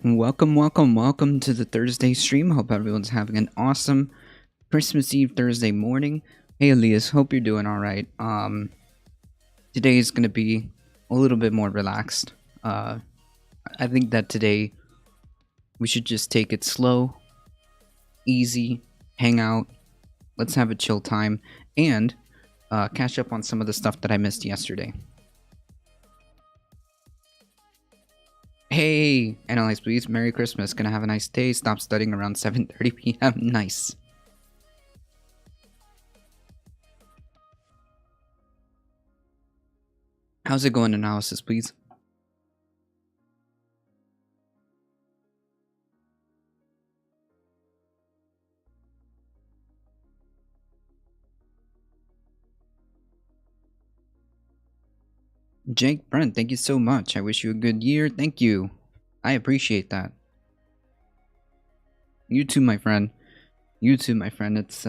Welcome to the Thursday stream. Hope everyone's having an awesome Christmas Eve Thursday morning. Hey Elias, hope you're doing alright. Today is gonna be a little bit more relaxed. I think that today we should just take it slow, easy, hang out, let's have a chill time, and catch up on some of the stuff that I missed yesterday. Hey, analyze please. Merry Christmas. Gonna have a nice day. Stop studying around 7:30 p.m. Nice. How's it going, analysis, please? Jake Brent, thank you so much. I wish you a good year. Thank you. I appreciate that. You too, my friend. You too, my friend. It's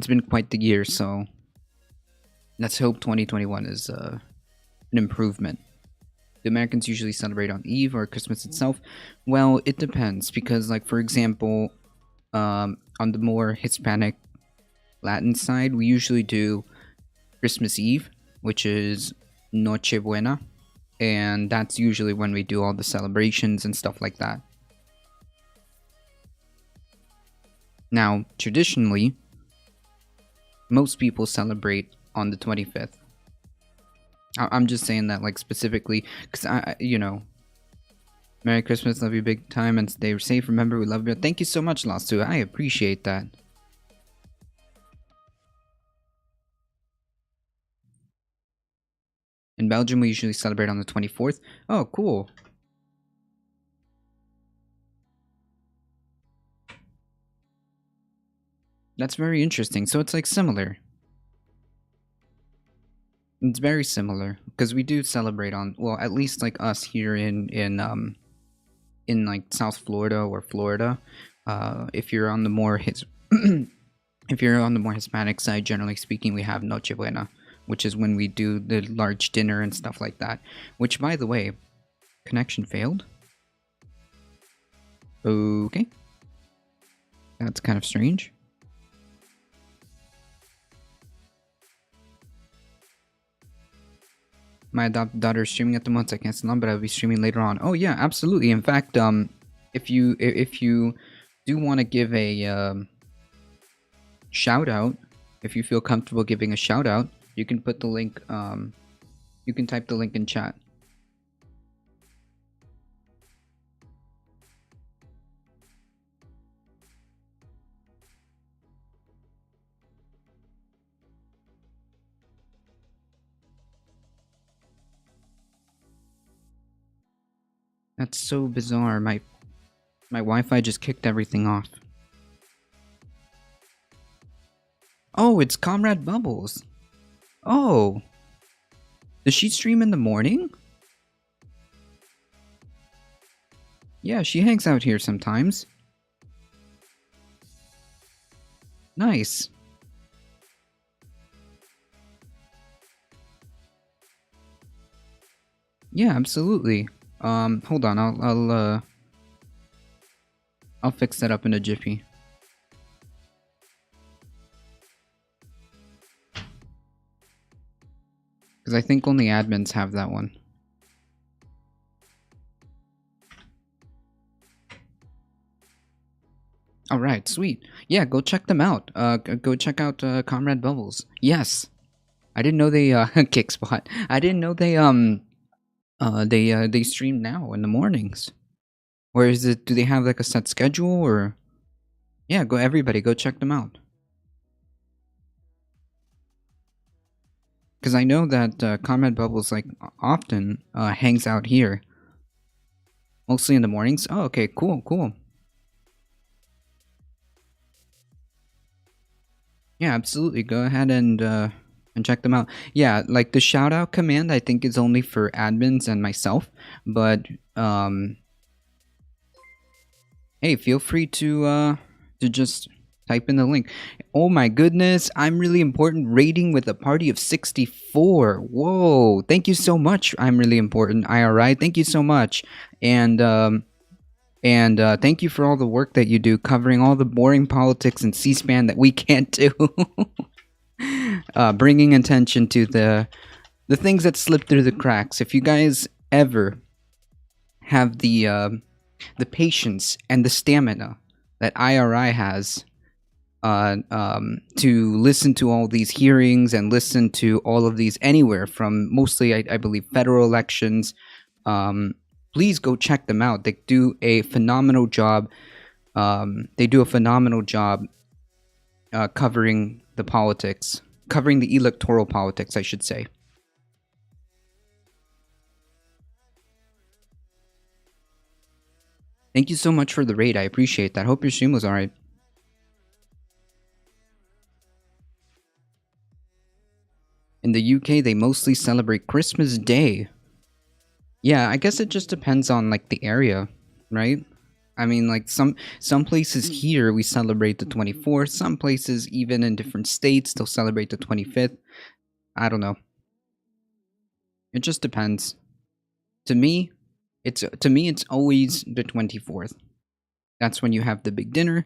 been quite the year, so let's hope 2021 is an improvement. Do Americans usually celebrate on Eve or Christmas itself? Well, it depends because, like, for example, on the more Hispanic Latin side, we usually do Christmas Eve, which is Noche Buena, and that's usually when we do all the celebrations and stuff like that. Now, traditionally, most people celebrate on the 25th. I'm just saying that, like, specifically because Merry Christmas, love you big time, and stay safe. Remember, we love you. Thank you so much, Lasu. I appreciate that. In Belgium, we usually celebrate on the 24th. Oh, cool. That's very interesting. So it's like similar. It's very similar because we do celebrate on, well, at least like us here in like South Florida or Florida. If you're on the more if you're on the more Hispanic side, generally speaking, we have Noche Buena, which is when we do the large dinner and stuff like that. Which, by the way, connection failed. Okay, that's kind of strange. My adopted daughter is streaming at the moment. So I can't sit on, but I'll be streaming later on. Oh yeah, absolutely. In fact, if you do want to give a shout out, if you feel comfortable giving a shout out, you can put the link. You can type the link in chat. That's so bizarre. My Wi-Fi just kicked everything off. Oh, it's Comrade Bubbles. Oh. Does she stream in the morning? Yeah, she hangs out here sometimes. Nice. Yeah, absolutely. Hold on, I'll fix that up in a jiffy. Because I think only admins have that one. Alright, sweet. Yeah, go check them out. Go check out Comrade Bubbles. Yes. I didn't know they Kickspot. I didn't know they stream now in the mornings. Or is it, do they have like a set schedule, or yeah, everybody go check them out. Because I know that Comrade Bubbles like often hangs out here. Mostly in the mornings. Oh, okay, cool. Yeah, absolutely. Go ahead and check them out. Yeah, like the shout out command I think is only for admins and myself, but hey, feel free to just Type in the link. Oh my goodness, I'm really important rating with a party of 64. Whoa, thank you so much. I'm really important. IRI, thank you so much. And thank you for all the work that you do covering all the boring politics and C-SPAN that we can't do. Bringing attention to the things that slip through the cracks. If you guys ever have the patience and the stamina that IRI has to listen to all these hearings and listen to all of these anywhere from mostly, I believe, federal elections, please go check them out. They do a phenomenal job. Covering the politics, covering the electoral politics, I should say. Thank you so much for the raid. I appreciate that. Hope your stream was alright. In the UK, they mostly celebrate Christmas Day. Yeah, I guess it just depends on like the area, right? I mean, like some places here we celebrate the 24th. Some places, even in different states, they'll celebrate the 25th. I don't know. It just depends. To me, it's always the 24th. That's when you have the big dinner.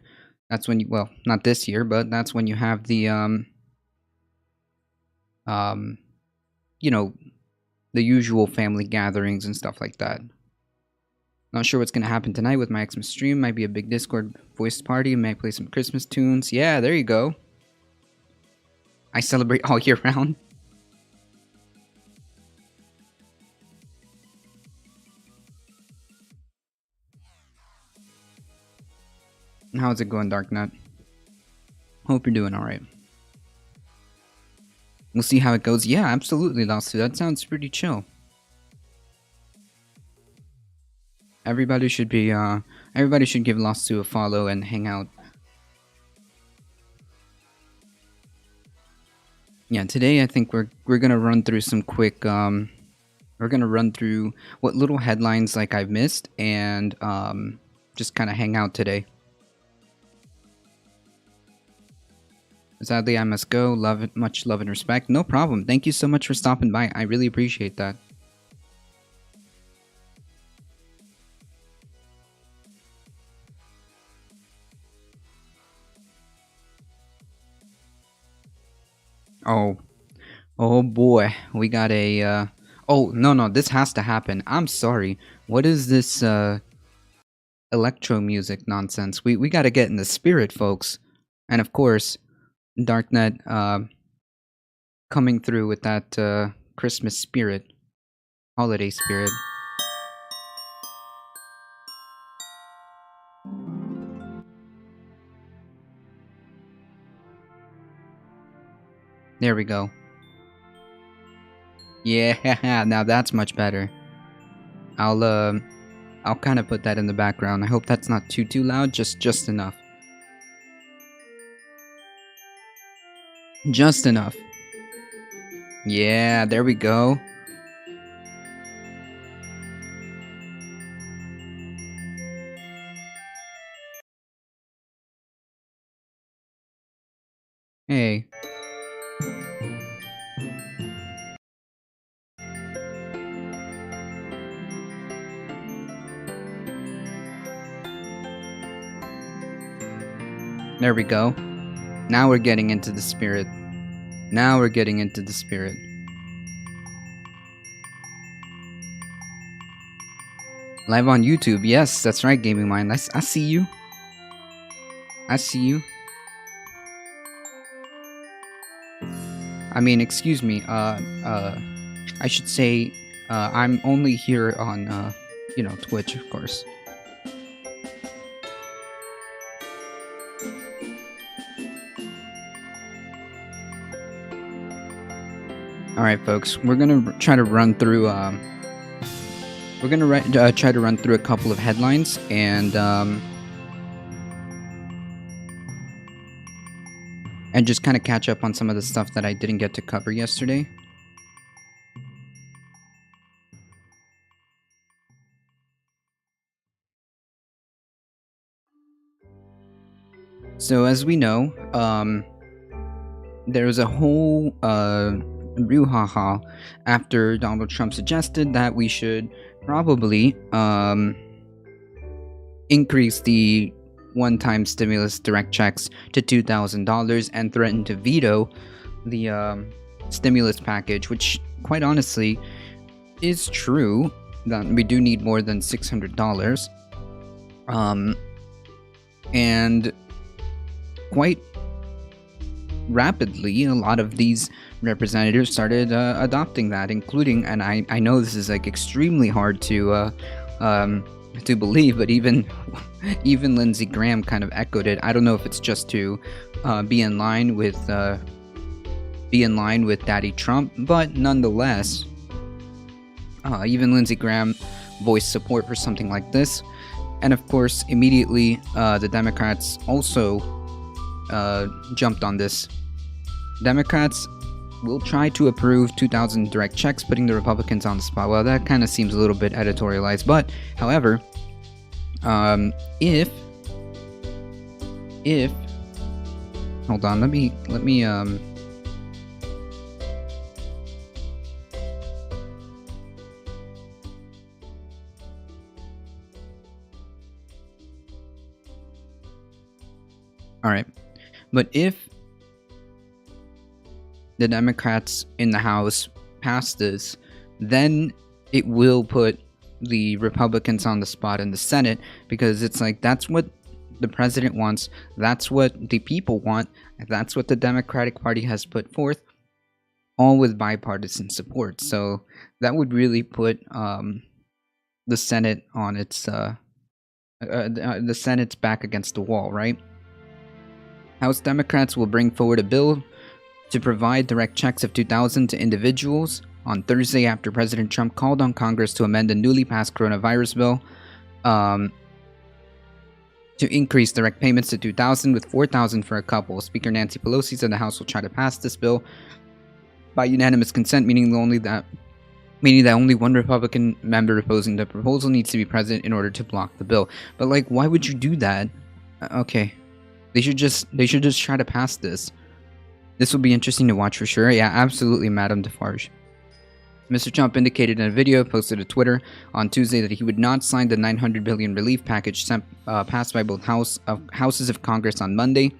That's when you, well, not this year, but that's when you have the you know, the usual family gatherings and stuff like that. Not sure what's gonna happen tonight with my Xmas stream. Might be a big Discord voice party. Might play some Christmas tunes. Yeah, there you go. I celebrate all year round. How's it going, Darknut? Hope you're doing alright. We'll see how it goes. Yeah, absolutely, Lasso. That sounds pretty chill. Everybody should be, everybody should give Lasso a follow and hang out. Yeah, today I think we're gonna run through some quick, we're gonna run through what little headlines like I've missed and, just kind of hang out today. Sadly, I must go. Much love and respect. No problem. Thank you so much for stopping by. I really appreciate that. Oh boy. We got a, oh, no, this has to happen. I'm sorry. What is this, electro music nonsense? We gotta get in the spirit, folks. And of course, Darknet, coming through with that, Christmas spirit. Holiday spirit. There we go. Yeah, now that's much better. I'll kind of put that in the background. I hope that's not too loud, just enough. Just enough. Yeah, there we go. Hey. There we go. Now we're getting into the spirit. Now we're getting into the spirit. Live on YouTube. Yes, that's right, Gaming Mind. I see you. I see you. I mean, excuse me. I should say, I'm only here on, you know, Twitch, of course. Alright, folks. We're gonna try to run through, try to run through a couple of headlines and just kind of catch up on some of the stuff that I didn't get to cover yesterday. So as we know, there was a whole brouhaha after Donald Trump suggested that we should probably increase the one-time stimulus direct checks to $2,000 and threatened to veto the stimulus package, which quite honestly is true that we do need more than $600. And quite rapidly, a lot of these representatives started adopting that, including, and I know this is like extremely hard to believe, but even Lindsey Graham kind of echoed it. I don't know if it's just to be in line with Daddy Trump, but nonetheless, even Lindsey Graham voiced support for something like this. And of course, immediately, the Democrats also jumped on this. Democrats will try to approve 2,000 direct checks, putting the Republicans on the spot. Well, that kind of seems a little bit editorialized, but however, if hold on, let me all right, but if the Democrats in the House pass this, then it will put the Republicans on the spot in the Senate, because it's like, that's what the president wants, that's what the people want, that's what the Democratic Party has put forth, all with bipartisan support. So that would really put the Senate on its the Senate's back against the wall, right? House Democrats will bring forward a bill to provide direct checks of $2,000 to individuals on Thursday after President Trump called on Congress to amend the newly passed coronavirus bill to increase direct payments to $2,000 with $4,000 for a couple. Speaker Nancy Pelosi said the House will try to pass this bill by unanimous consent, meaning that only one Republican member opposing the proposal needs to be present in order to block the bill. But like, why would you do that? Okay, they should just try to pass this. This will be interesting to watch for sure. Yeah, absolutely, Madame Defarge. Mr. Trump indicated in a video posted to Twitter on Tuesday that he would not sign the $900 billion relief package passed by both houses of Congress on Monday.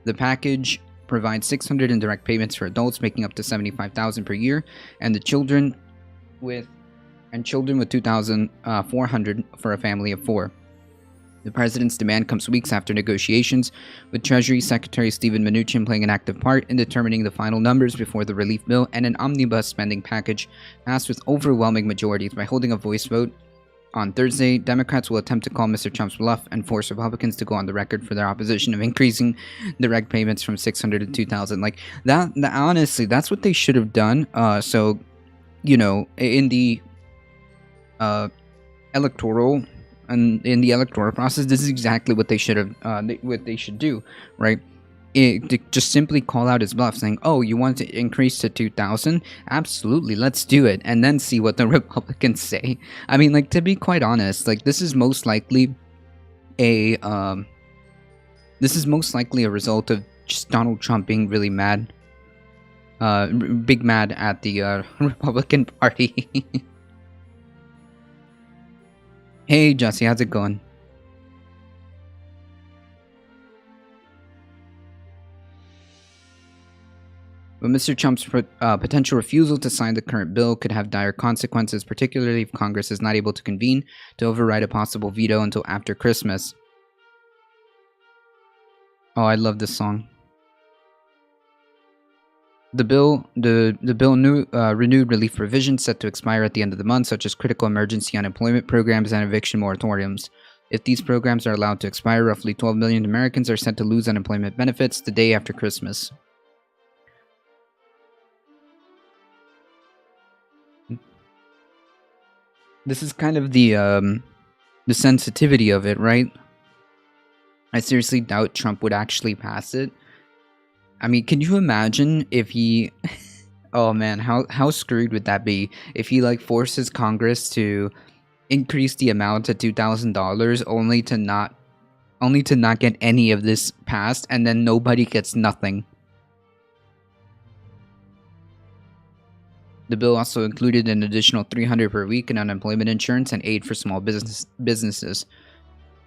The package provides $600 in direct payments for adults making up to $75,000 per year, and children with $2,400 for a family of 4. The president's demand comes weeks after negotiations, with Treasury Secretary Steven Mnuchin playing an active part in determining the final numbers before the relief bill and an omnibus spending package passed with overwhelming majorities. By holding a voice vote on Thursday, Democrats will attempt to call Mr. Trump's bluff and force Republicans to go on the record for their opposition of increasing direct payments from $600 to $2,000. Like that, honestly, that's what they should have done. So, you know, in the electoral process, this is exactly what they should have what they should do, right? To just simply call out his bluff, saying, oh, you want to increase to 2,000? Absolutely, let's do it, and then see what the Republicans say. I mean, like, to be quite honest, like, this is most likely a result of just Donald Trump being really mad, big mad at the Republican Party. Hey Jesse, how's it going? But Mr. Trump's potential refusal to sign the current bill could have dire consequences, particularly if Congress is not able to convene to override a possible veto until after Christmas. Oh, I love this song. The bill renewed relief provisions set to expire at the end of the month, such as critical emergency unemployment programs and eviction moratoriums. If these programs are allowed to expire, roughly 12 million Americans are set to lose unemployment benefits the day after Christmas. This is kind of the sensitivity of it, right? I seriously doubt Trump would actually pass it. I mean, can you imagine if he... oh man, how screwed would that be? If he, like, forces Congress to increase the amount to $2,000 only to not only to not get any of this passed, and then nobody gets nothing. The bill also included an additional $300 per week in unemployment insurance and aid for small businesses.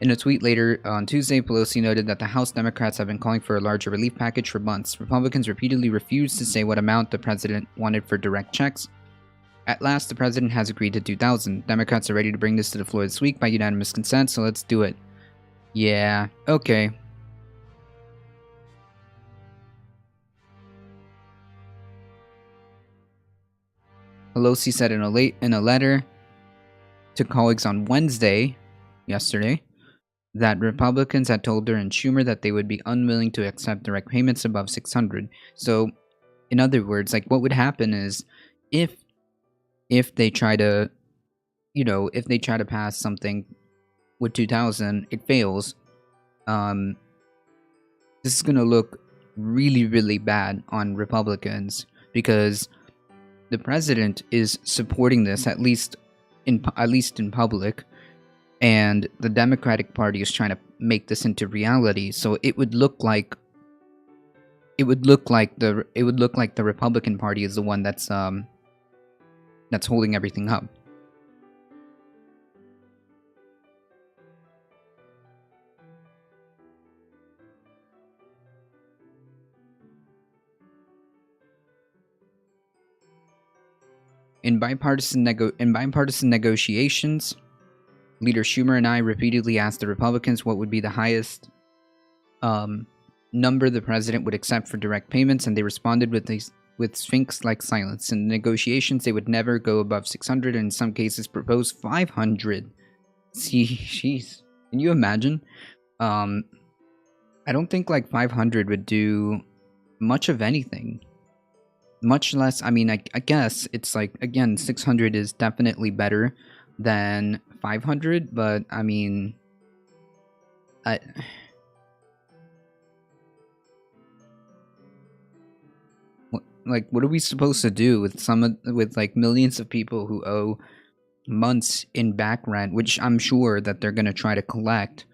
In a tweet later on Tuesday, Pelosi noted that the House Democrats have been calling for a larger relief package for months. Republicans repeatedly refused to say what amount the president wanted for direct checks. At last, the president has agreed to $2,000. Democrats are ready to bring this to the floor this week by unanimous consent, so let's do it. Yeah, okay. Pelosi said in a letter to colleagues on Wednesday, yesterday, that Republicans had told her and Schumer that they would be unwilling to accept direct payments above $600. So, in other words, like, what would happen is if they try to, if they try to pass something with 2,000, it fails. This is gonna look really, really bad on Republicans because the president is supporting this at least in public. And the Democratic Party is trying to make this into reality, so it would look like the Republican Party is the one that's holding everything up. In bipartisan negotiations, Leader Schumer and I repeatedly asked the Republicans what would be the highest number the president would accept for direct payments, and they responded with sphinx-like silence. In the negotiations, they would never go above 600, and in some cases proposed 500. Jeez, can you imagine? I don't think like 500 would do much of anything. Much less, I mean, I guess it's like, again, 600 is definitely better than 500, but I mean, what are we supposed to do with like millions of people who owe months in back rent, which I'm sure that they're gonna try to collect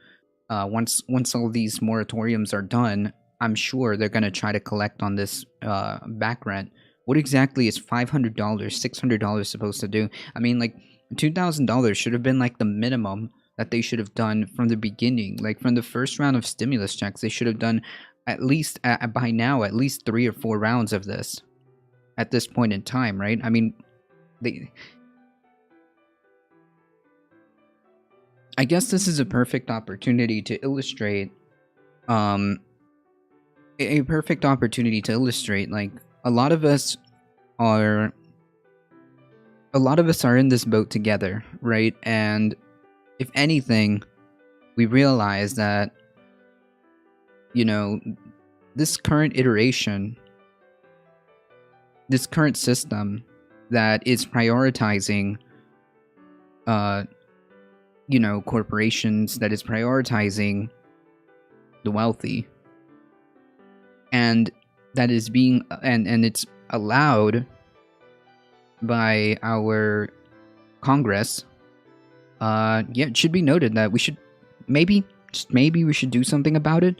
once all these moratoriums are done. I'm sure they're gonna try to collect on this back rent. What exactly is $500, $600 supposed to do? I mean, like, $2,000 should have been like the minimum that they should have done from the beginning. Like, from the first round of stimulus checks, they should have done at least by now at least 3 or 4 rounds of this at this point in time, right? I mean, I guess this is a perfect opportunity to illustrate like, a lot of us are in this boat together, right? And if anything, we realize that, this current iteration, this current system that is prioritizing, corporations, that is prioritizing the wealthy, and that is being, and it's allowed by our Congress, it should be noted that we should maybe we should do something about it.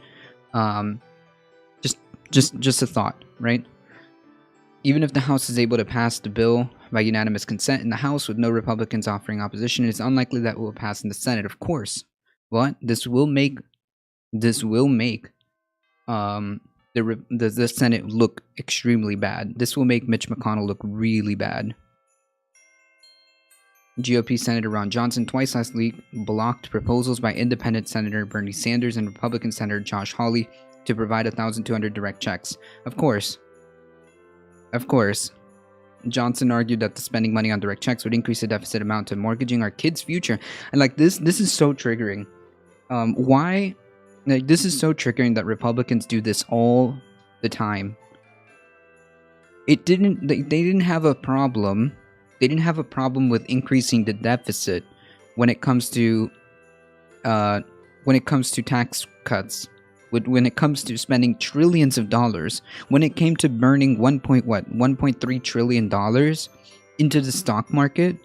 Just a thought, right? Even if the House is able to pass the bill by unanimous consent in the House with no Republicans offering opposition, it's unlikely that it will pass in the Senate, of course. But this will make the Senate look extremely bad. This will make Mitch McConnell look really bad. GOP Senator Ron Johnson twice last week blocked proposals by independent Senator Bernie Sanders and Republican Senator Josh Hawley to provide 1,200 direct checks. Of course, Johnson argued that the spending money on direct checks would increase the deficit amount to mortgaging our kids' future. And like this is so triggering. Why? Like, this is so triggering that Republicans do this all the time. They didn't have a problem. They didn't have a problem with increasing the deficit when it comes to tax cuts, when it comes to spending trillions of dollars. When it came to burning $1.3 trillion into the stock market,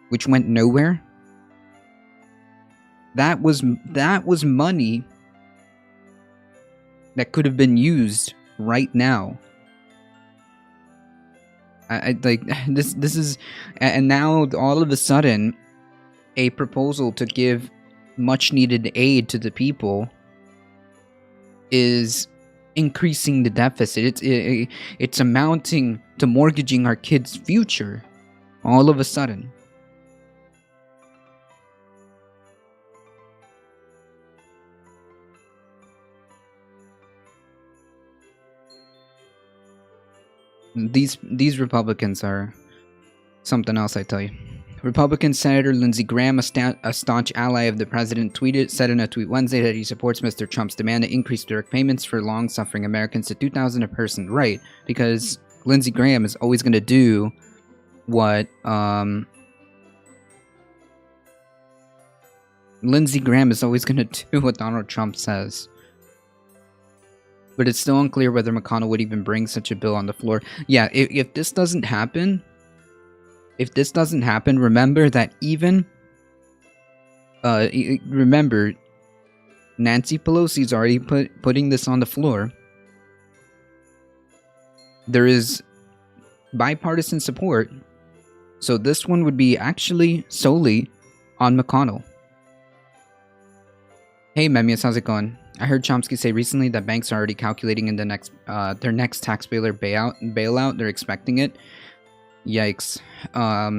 which went nowhere. That was money that could have been used right now. I like this is, and now all of a sudden a proposal to give much needed aid to the people is increasing the deficit. It's amounting to mortgaging our kids' future all of a sudden. These Republicans are something else, I tell you. Republican Senator Lindsey Graham, a staunch ally of the president, said in a tweet Wednesday that he supports Mr. Trump's demand to increase direct payments for long-suffering Americans to $2,000 a person. Right, because Lindsey Graham is always going to do what Lindsey Graham is always going to do what Donald Trump says. But it's still unclear whether McConnell would even bring such a bill on the floor. Yeah, if this doesn't happen, remember that even remember Nancy Pelosi's already putting this on the floor. There is bipartisan support, so this one would be actually solely on McConnell. Hey Memius, how's it going? I heard Chomsky say recently that banks are already calculating in the next their next taxpayer bailout. They're expecting it. Yikes. I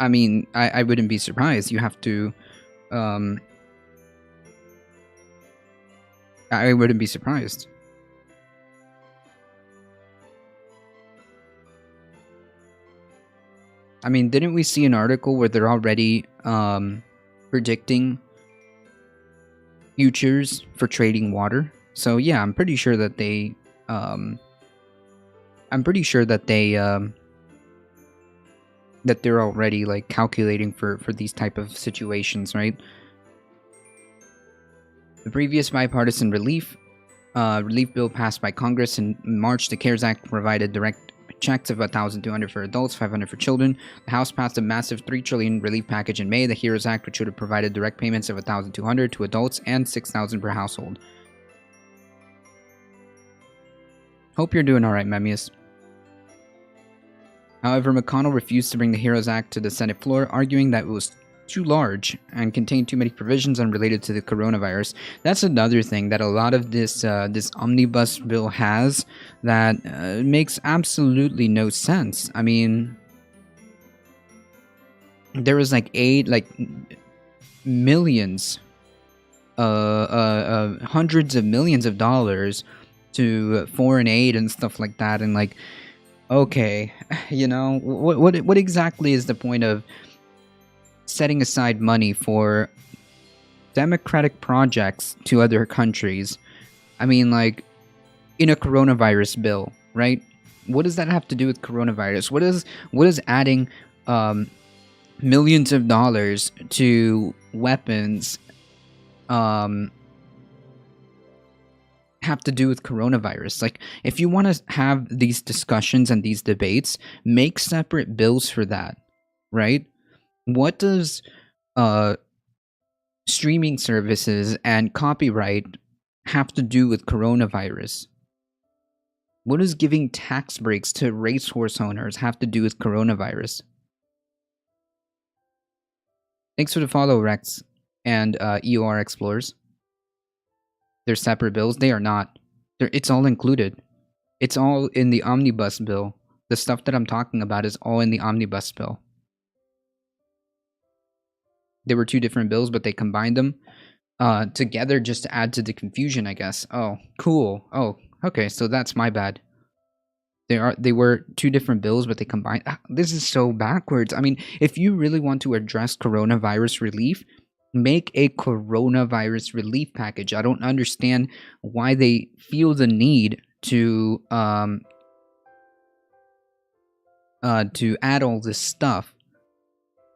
mean, I wouldn't be surprised. You have to I wouldn't be surprised. I mean, didn't we see an article where they're already predicting futures for trading water? So yeah, I'm pretty sure that they that they're already like calculating for these type of situations, right? The previous bipartisan relief bill passed by Congress in March, the CARES Act, provided direct checks of $1,200 for adults, $500 for children. The House passed a massive $3 trillion relief package in May, the HEROES Act, which would have provided direct payments of $1,200 to adults and $6,000 per household. Hope you're doing alright, Memius. However, McConnell refused to bring the HEROES Act to the Senate floor, arguing that it was too large and contained too many provisions unrelated to the coronavirus. That's another thing that a lot of this omnibus bill has that makes absolutely no sense. I mean, there was like millions, hundreds of millions of dollars to foreign aid and stuff like that, and like, okay, you know, what exactly is the point of setting aside money for democratic projects to other countries? I mean, like, in a coronavirus bill, right? What does that have to do with coronavirus? What is adding millions of dollars to weapons have to do with coronavirus? Like, if you want to have these discussions and these debates, make separate bills for that, right? What does streaming services and copyright have to do with coronavirus? What does giving tax breaks to racehorse owners have to do with coronavirus? Thanks for the follow, Rex and EOR Explorers. They're separate bills. They are not. It's all included. It's all in the omnibus bill. The stuff that I'm talking about is all in the omnibus bill. There were two different bills, but they combined them together just to add to the confusion, I guess. Oh, cool. Oh, okay, so that's my bad. They were two different bills, but they combined. This is so backwards. I mean, if you really want to address coronavirus relief, make a coronavirus relief package. I don't understand why they feel the need to add all this stuff.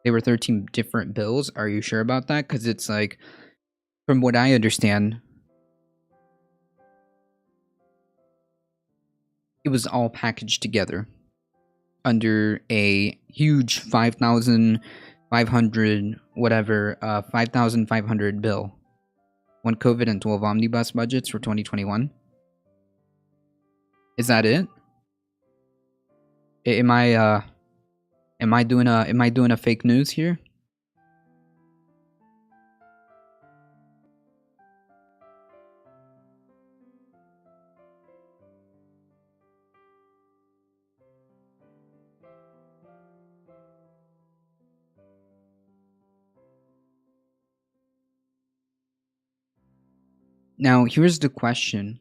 They were 13 different bills. Are you sure about that? Because it's like, from what I understand, it was all packaged together under a huge 5,000 500 whatever 5,500 bill. One COVID and 12 omnibus budgets for 2021. Is that it? Am I doing a fake news here? Now, here's the question.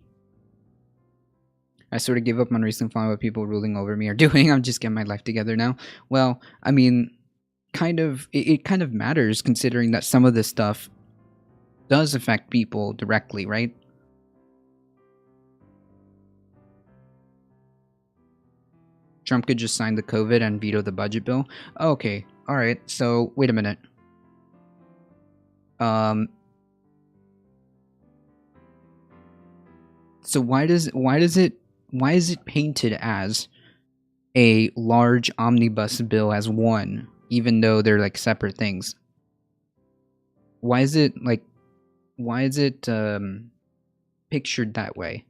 I sort of gave up on recently following what people ruling over me are doing. I'm just getting my life together now. Well, I mean, it kind of matters considering that some of this stuff does affect people directly, right? Trump could just sign the COVID and veto the budget bill. Okay, all right. So wait a minute. So why is it painted as a large omnibus bill as one, even though they're like separate things? Why is it pictured that way?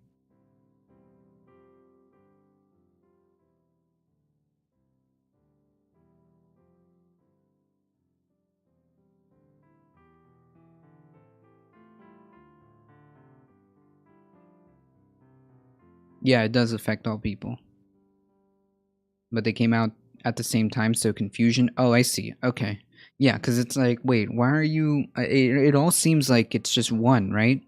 Yeah, it does affect all people. But they came out at the same time, so confusion. Oh, I see. Okay. Yeah, because it's like, wait, why are you... It all seems like it's just one, right?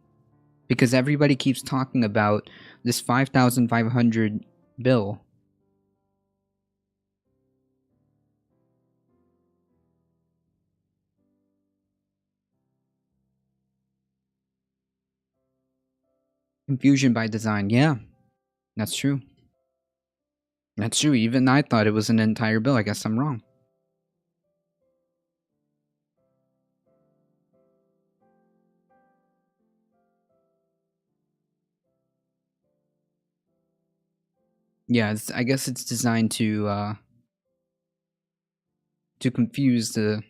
Because everybody keeps talking about this 5,500 bill. Confusion by design. Yeah, that's true. That's true. Even I thought it was an entire bill. I guess I'm wrong. Yeah, I guess it's designed to confuse the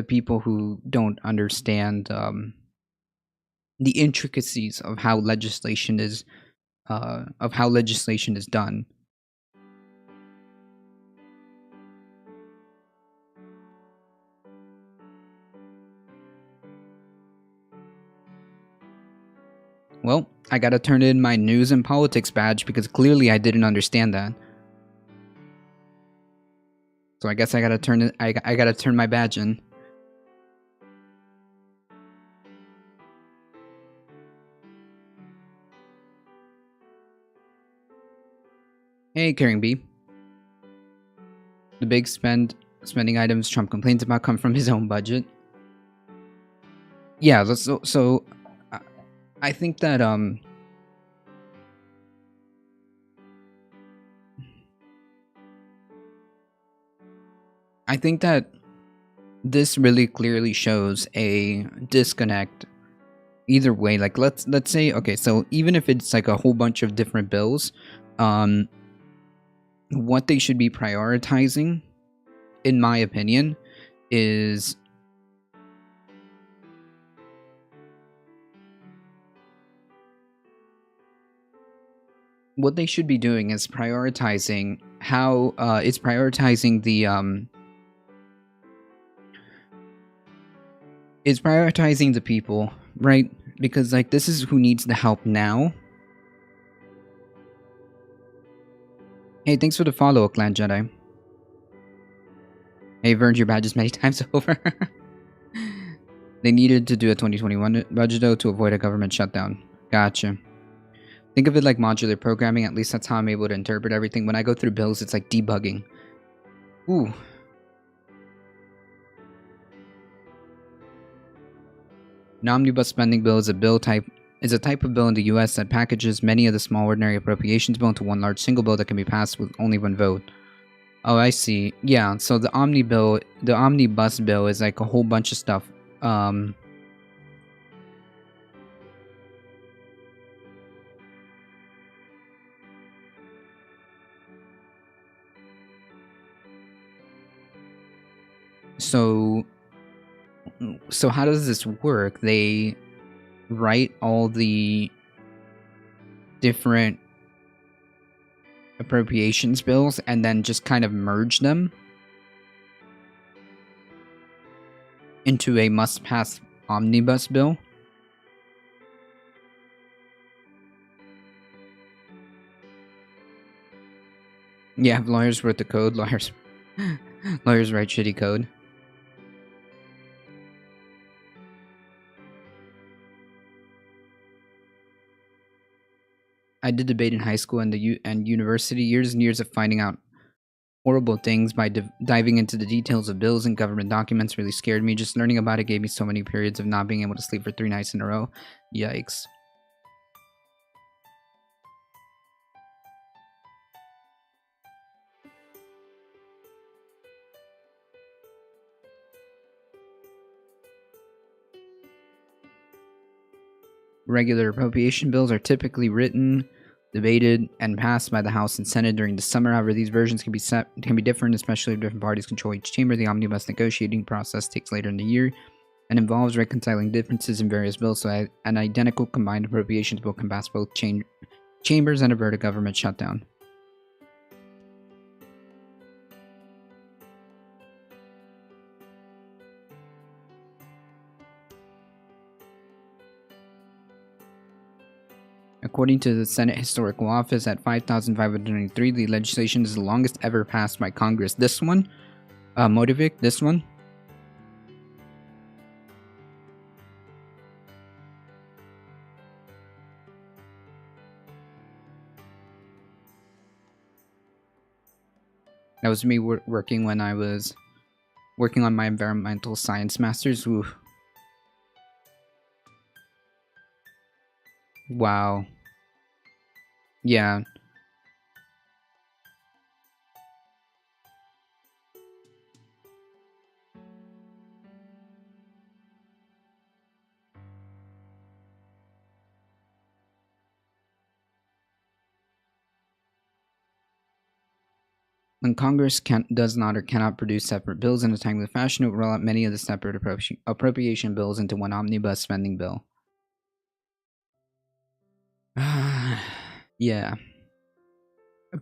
people who don't understand the intricacies of how legislation is done. Well, I gotta turn in my news and politics badge because clearly I didn't understand that. So I guess I gotta turn it. I gotta turn my badge in. Hey, Carrying B. The big spending items Trump complains about come from his own budget. Yeah, so I think that this really clearly shows a disconnect either way. Like let's say, okay, so even if it's like a whole bunch of different bills, what they should be prioritizing, in my opinion, is what they should be doing is prioritizing how it's prioritizing the it's prioritizing the people, right? Because like this is who needs the help now. Hey, thanks for the follow, Clan Jedi. Hey, you've earned your badges many times over. They needed to do a 2021 budget though to avoid a government shutdown. Gotcha. Think of it like modular programming. At least that's how I'm able to interpret everything. When I go through bills, it's like debugging. Ooh. An omnibus spending bill is a type of bill in the US that packages many of the small ordinary appropriations bill into one large single bill that can be passed with only one vote. Oh, I see. Yeah, so the omnibus bill is like a whole bunch of stuff. So how does this work? They write all the different appropriations bills and then just kind of merge them into a must-pass omnibus bill. Yeah, lawyers wrote the code. Lawyers write shitty code. I did debate in high school and university. Years and years of finding out horrible things by diving into the details of bills and government documents really scared me. Just learning about it gave me so many periods of not being able to sleep for 3 nights in a row. Yikes. Regular appropriation bills are typically written, debated, and passed by the House and Senate during the summer. However, these versions can be different, especially if different parties control each chamber. The omnibus negotiating process takes later in the year and involves reconciling differences in various bills, so an identical combined appropriations bill can pass both chambers and avert a government shutdown. According to the Senate Historical Office, at 5,593, the legislation is the longest ever passed by Congress. This one, Motivic, this one. That was me working when I was working on my environmental science master's. Ooh. Wow. Yeah. When Congress does not or cannot produce separate bills in a timely fashion, it will roll out many of the separate appropriation bills into one omnibus spending bill. Yeah.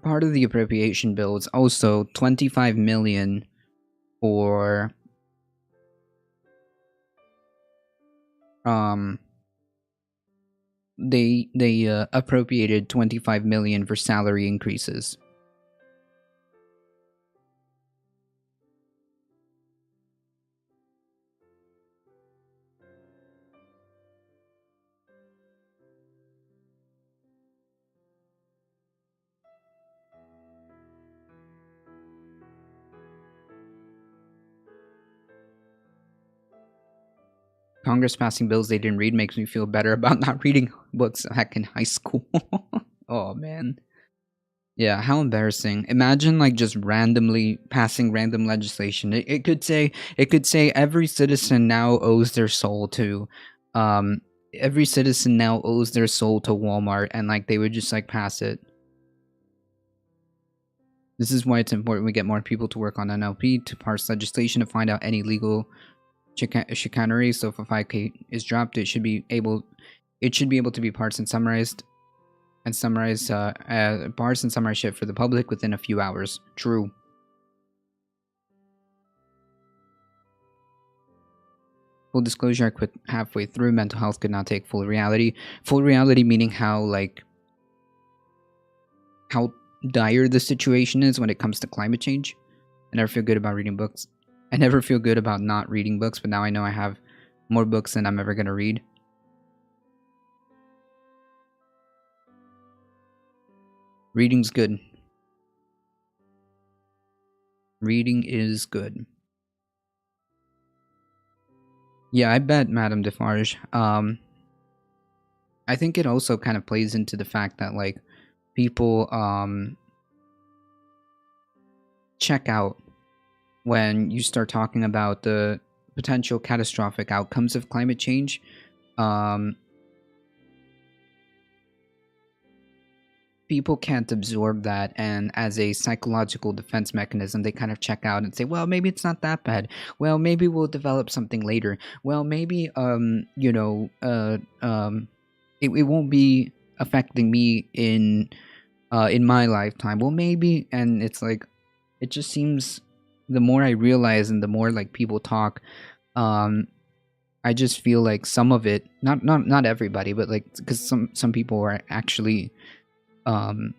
Part of the appropriation bill is also $25 million for they appropriated $25 million for salary increases. Congress passing bills they didn't read makes me feel better about not reading books back in high school. Oh man. Yeah, how embarrassing. Imagine like just randomly passing random legislation. It could say every citizen now owes their soul to every citizen now owes their soul to Walmart, and like they would just like pass it. This is why it's important we get more people to work on NLP to parse legislation to find out any legal chicanery. So if a 5K is dropped, it should be able to be parsed and summarized parsed and summarized shit for the public within a few hours. True. Full disclosure, I quit halfway through. Mental health could not take full reality. Full reality meaning how dire the situation is when it comes to climate change. I never feel good about reading books. I never feel good about not reading books, but now I know I have more books than I'm ever going to read. Reading's good. Reading is good. Yeah, I bet, Madame Defarge. I think it also kind of plays into the fact that, like, people, check out when you start talking about the potential catastrophic outcomes of climate change. people can't absorb that, and as a psychological defense mechanism they kind of check out and say, well, maybe it's not that bad, well, maybe we'll develop something later, well, maybe it won't be affecting me in my lifetime, well, maybe. And it's like, it just seems, the more I realize and the more like people talk, um I just feel like some of it, not everybody, but like, because some people are actually um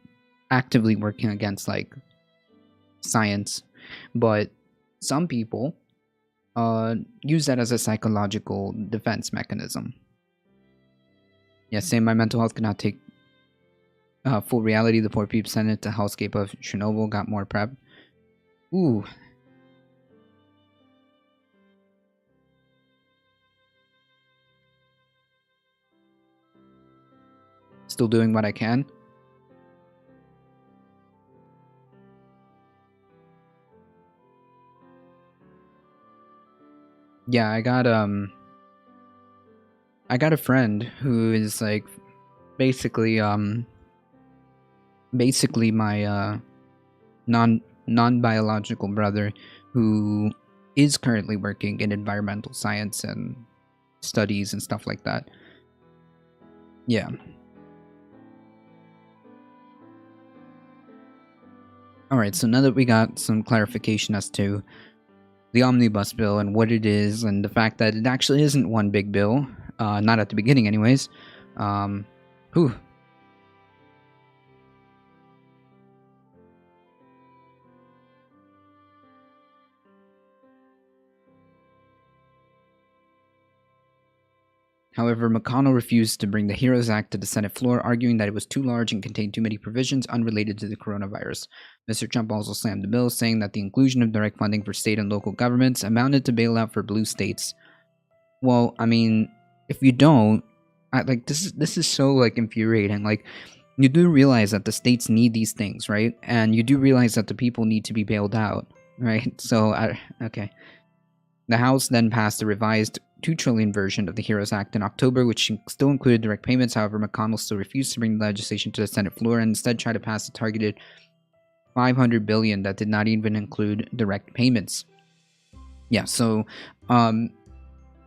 actively working against like science, but some people use that as a psychological defense mechanism. Yeah, saying my mental health cannot take full reality. The poor people sent it to hellscape of Chernobyl, got more prep. Ooh. Still doing what I can. Yeah, I got a friend who is like basically my non-biological brother, who is currently working in environmental science and studies and stuff like that. Yeah. Alright, so now that we got some clarification as to the omnibus bill and what it is, and the fact that it actually isn't one big bill, not at the beginning anyways, whew. However, McConnell refused to bring the HEROES Act to the Senate floor, arguing that it was too large and contained too many provisions unrelated to the coronavirus. Mr. Trump also slammed the bill, saying that the inclusion of direct funding for state and local governments amounted to bailout for blue states. Well, I mean, if you don't, this is so like infuriating. Like, you do realize that the states need these things, right? And you do realize that the people need to be bailed out, right? So, okay. The House then passed a revised $2 trillion version of the HEROES Act in October, which still included direct payments. However, McConnell still refused to bring the legislation to the Senate floor and instead tried to pass a targeted $500 billion that did not even include direct payments. Yeah, so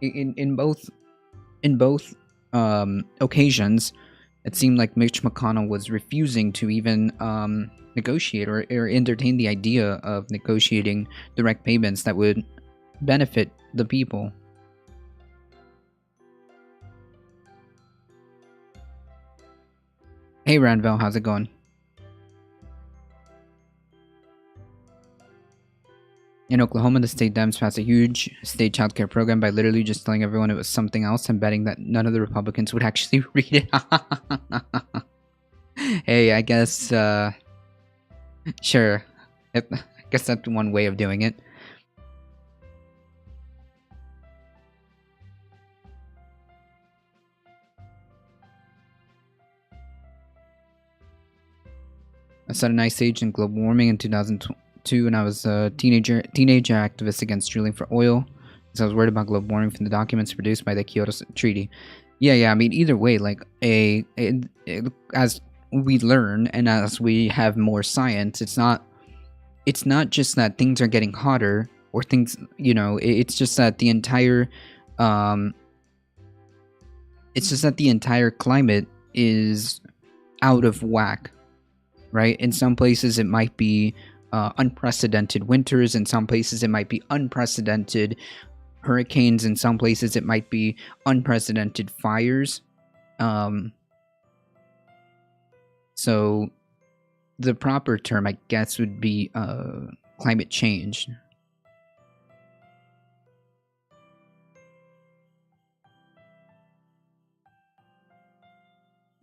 in both occasions, it seemed like Mitch McConnell was refusing to even negotiate or entertain the idea of negotiating direct payments that would benefit the people. Hey Ranvel, how's it going? In Oklahoma, the state Dems passed a huge state child care program by literally just telling everyone it was something else and betting that none of the Republicans would actually read it. Hey, I guess, sure. I guess that's one way of doing it. I saw an ice age and global warming in 2002 when I was a teenager activist against drilling for oil, because I was worried about global warming from the documents produced by the Kyoto Treaty. Yeah. I mean, either way, like as we learn and as we have more science, it's not just that things are getting hotter or things, it's just that the entire climate is out of whack. Right? In some places, it might be unprecedented winters. In some places, it might be unprecedented hurricanes. In some places, it might be unprecedented fires. So the proper term, I guess, would be climate change.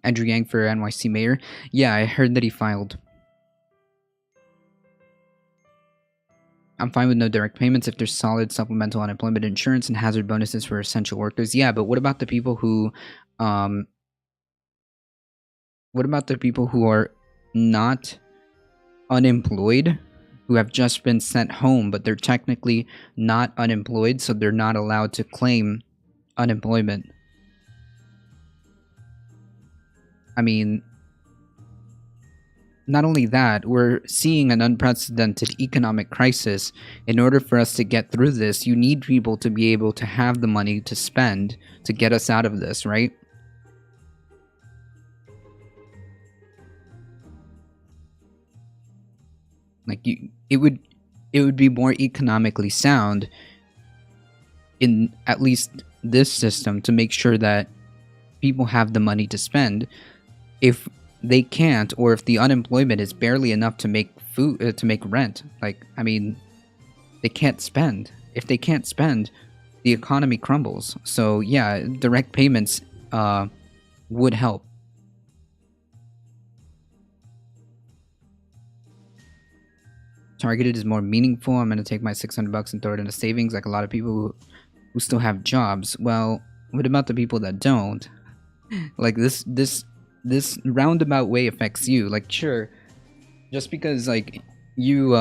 Andrew Yang for NYC mayor. Yeah, I heard that he filed. I'm fine with no direct payments if there's solid supplemental unemployment insurance and hazard bonuses for essential workers. Yeah, but what about the people who are not unemployed, who have just been sent home, but they're technically not unemployed, so they're not allowed to claim unemployment? I mean, not only that, we're seeing an unprecedented economic crisis. In order for us to get through this, you need people to be able to have the money to spend to get us out of this, right? Like it would be more economically sound in at least this system to make sure that people have the money to spend. If they can't, or if the unemployment is barely enough to make food, to make rent, like, I mean, they can't spend. If they can't spend, the economy crumbles. So yeah, direct payments would help. Targeted is more meaningful. I'm gonna take my $600 and throw it into savings, like a lot of people who still have jobs. Well, what about the people that don't? Like this roundabout way affects you. Like, sure, just because like you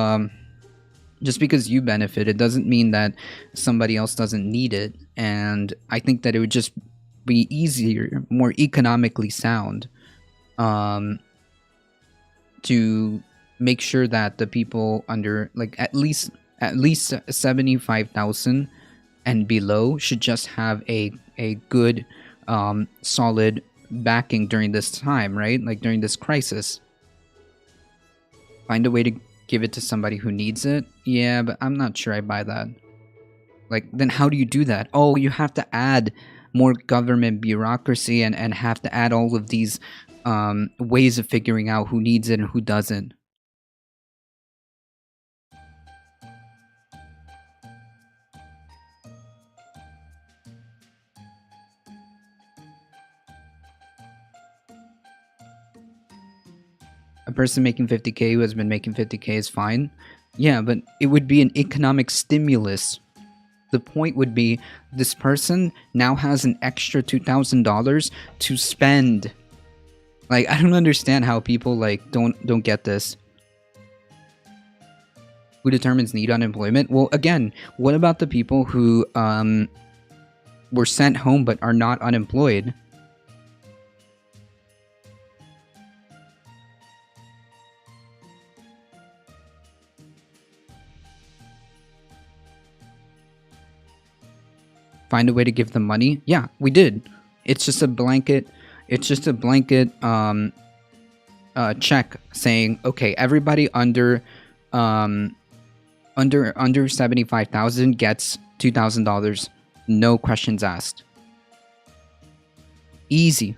just because you benefit, it doesn't mean that somebody else doesn't need it. And I think that it would just be easier, more economically sound, um, to make sure that the people under, like, at least 75,000 and below should just have a good solid backing during this time, right? Like during this crisis. Find a way to give it to somebody who needs it. Yeah, but I'm not sure I buy that. Like, then how do you do that? Oh, you have to add more government bureaucracy and have to add all of these ways of figuring out who needs it and who doesn't. A person making 50K who has been making 50K is fine. Yeah, but it would be an economic stimulus. The point would be this person now has an extra $2,000 to spend. Like, I don't understand how people like don't get this. Who determines need unemployment? Well, again, what about the people who were sent home but are not unemployed? Find a way to give them money? Yeah, we did. It's just a blanket. It's just a blanket check saying, okay, everybody under 75,000 gets $2,000. No questions asked. Easy.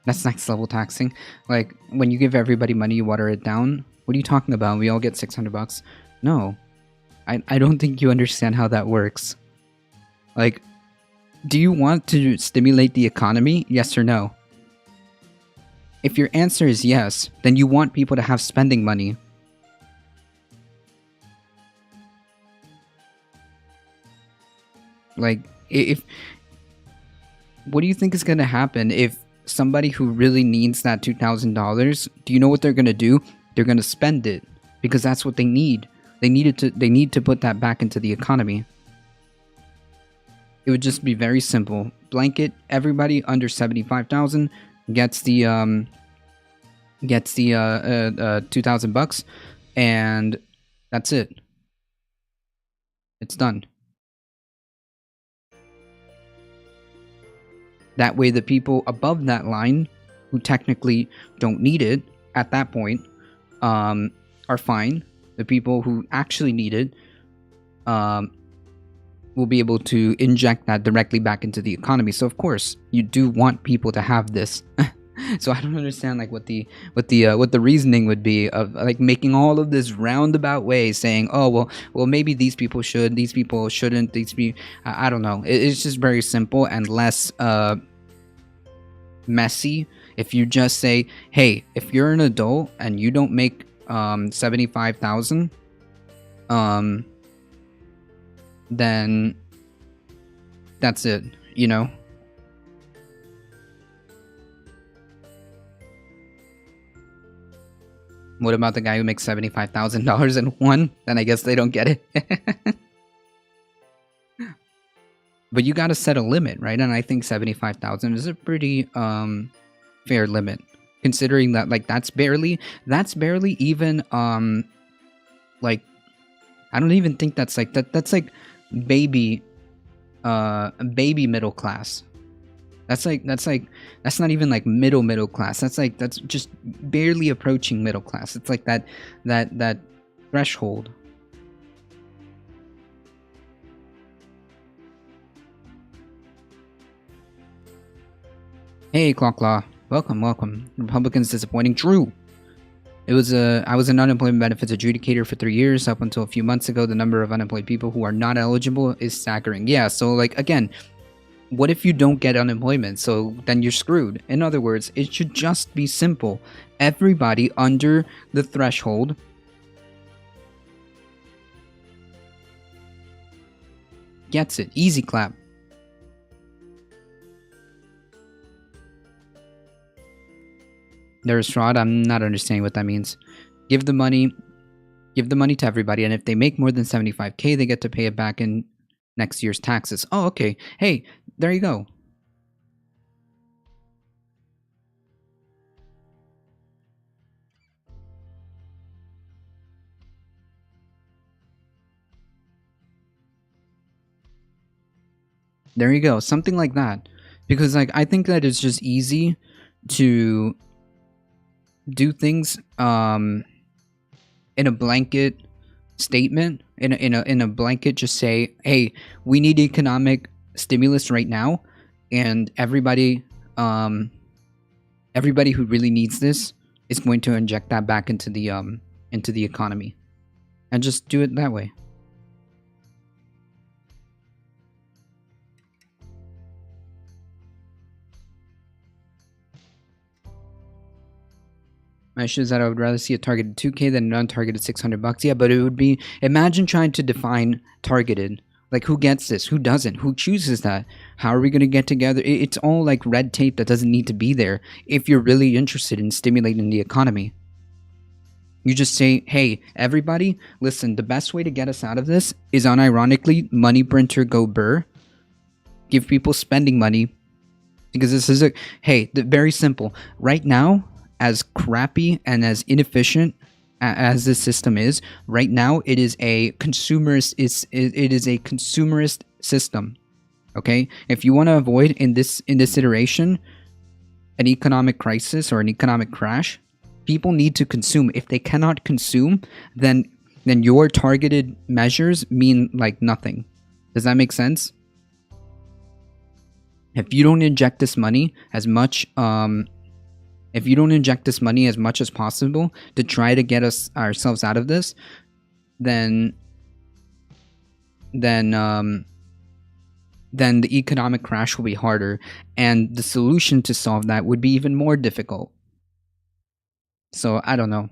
That's next level taxing. Like, when you give everybody money, you water it down. What are you talking about? We all get $600. No. I don't think you understand how that works. Like, do you want to stimulate the economy? Yes or no? If your answer is yes, then you want people to have spending money. Like, if what do you think is going to happen if somebody who really needs that $2,000, do you know what they're going to do? They're going to spend it because that's what they need. They need to put that back into the economy. It would just be very simple. Blanket everybody under 75,000 gets the $2,000, and that's it. It's done. That way, the people above that line, who technically don't need it at that point, are fine. The people who actually need it will be able to inject that directly back into the economy. So of course, you do want people to have this. So I don't understand like what the reasoning would be of like making all of this roundabout way, saying, oh well maybe these people should, these people shouldn't, I don't know. It's just very simple and less messy if you just say, hey, if you're an adult and you don't make 75,000, then that's it, you know. What about the guy who makes $75,000 in one? Then I guess they don't get it. But you gotta set a limit, right? And I think 75,000 is a pretty fair limit, considering that like that's barely even like I don't even think that's like that's like baby middle class. That's not even like middle class. That's just barely approaching middle class. It's like that threshold. Hey, Clocklaw. Welcome. Republicans disappointing. True. I was an unemployment benefits adjudicator for 3 years. Up until a few months ago, the number of unemployed people who are not eligible is staggering. Yeah, so like again, what if you don't get unemployment? So then you're screwed. In other words, it should just be simple. Everybody under the threshold gets it. Easy clap. There's fraud. I'm not understanding what that means. Give the money to everybody, and if they make more than 75K, they get to pay it back in next year's taxes. Oh, okay. Hey, there you go. There you go. Something like that. Because like I think that it's just easy to do things in a blanket statement, in a blanket, just say, hey, we need economic stimulus right now, and everybody who really needs this is going to inject that back into the economy, and just do it that way. My issue is that I would rather see a targeted 2K than an untargeted $600. Yeah, but it would be, imagine trying to define targeted. Like, who gets this? Who doesn't? Who chooses that? How are we going to get together? It's all like red tape that doesn't need to be there if you're really interested in stimulating the economy. You just say, hey, everybody, listen, the best way to get us out of this is unironically money printer go burr. Give people spending money. Because this is very simple. Right now, as crappy and as inefficient as this system is, right now it is a consumerist. It is a consumerist system. Okay, if you want to avoid in this iteration an economic crisis or an economic crash, people need to consume. If they cannot consume, then your targeted measures mean like nothing. Does that make sense? If you don't inject this money as much as possible to try to get ourselves out of this, then the economic crash will be harder, and the solution to solve that would be even more difficult. So I don't know.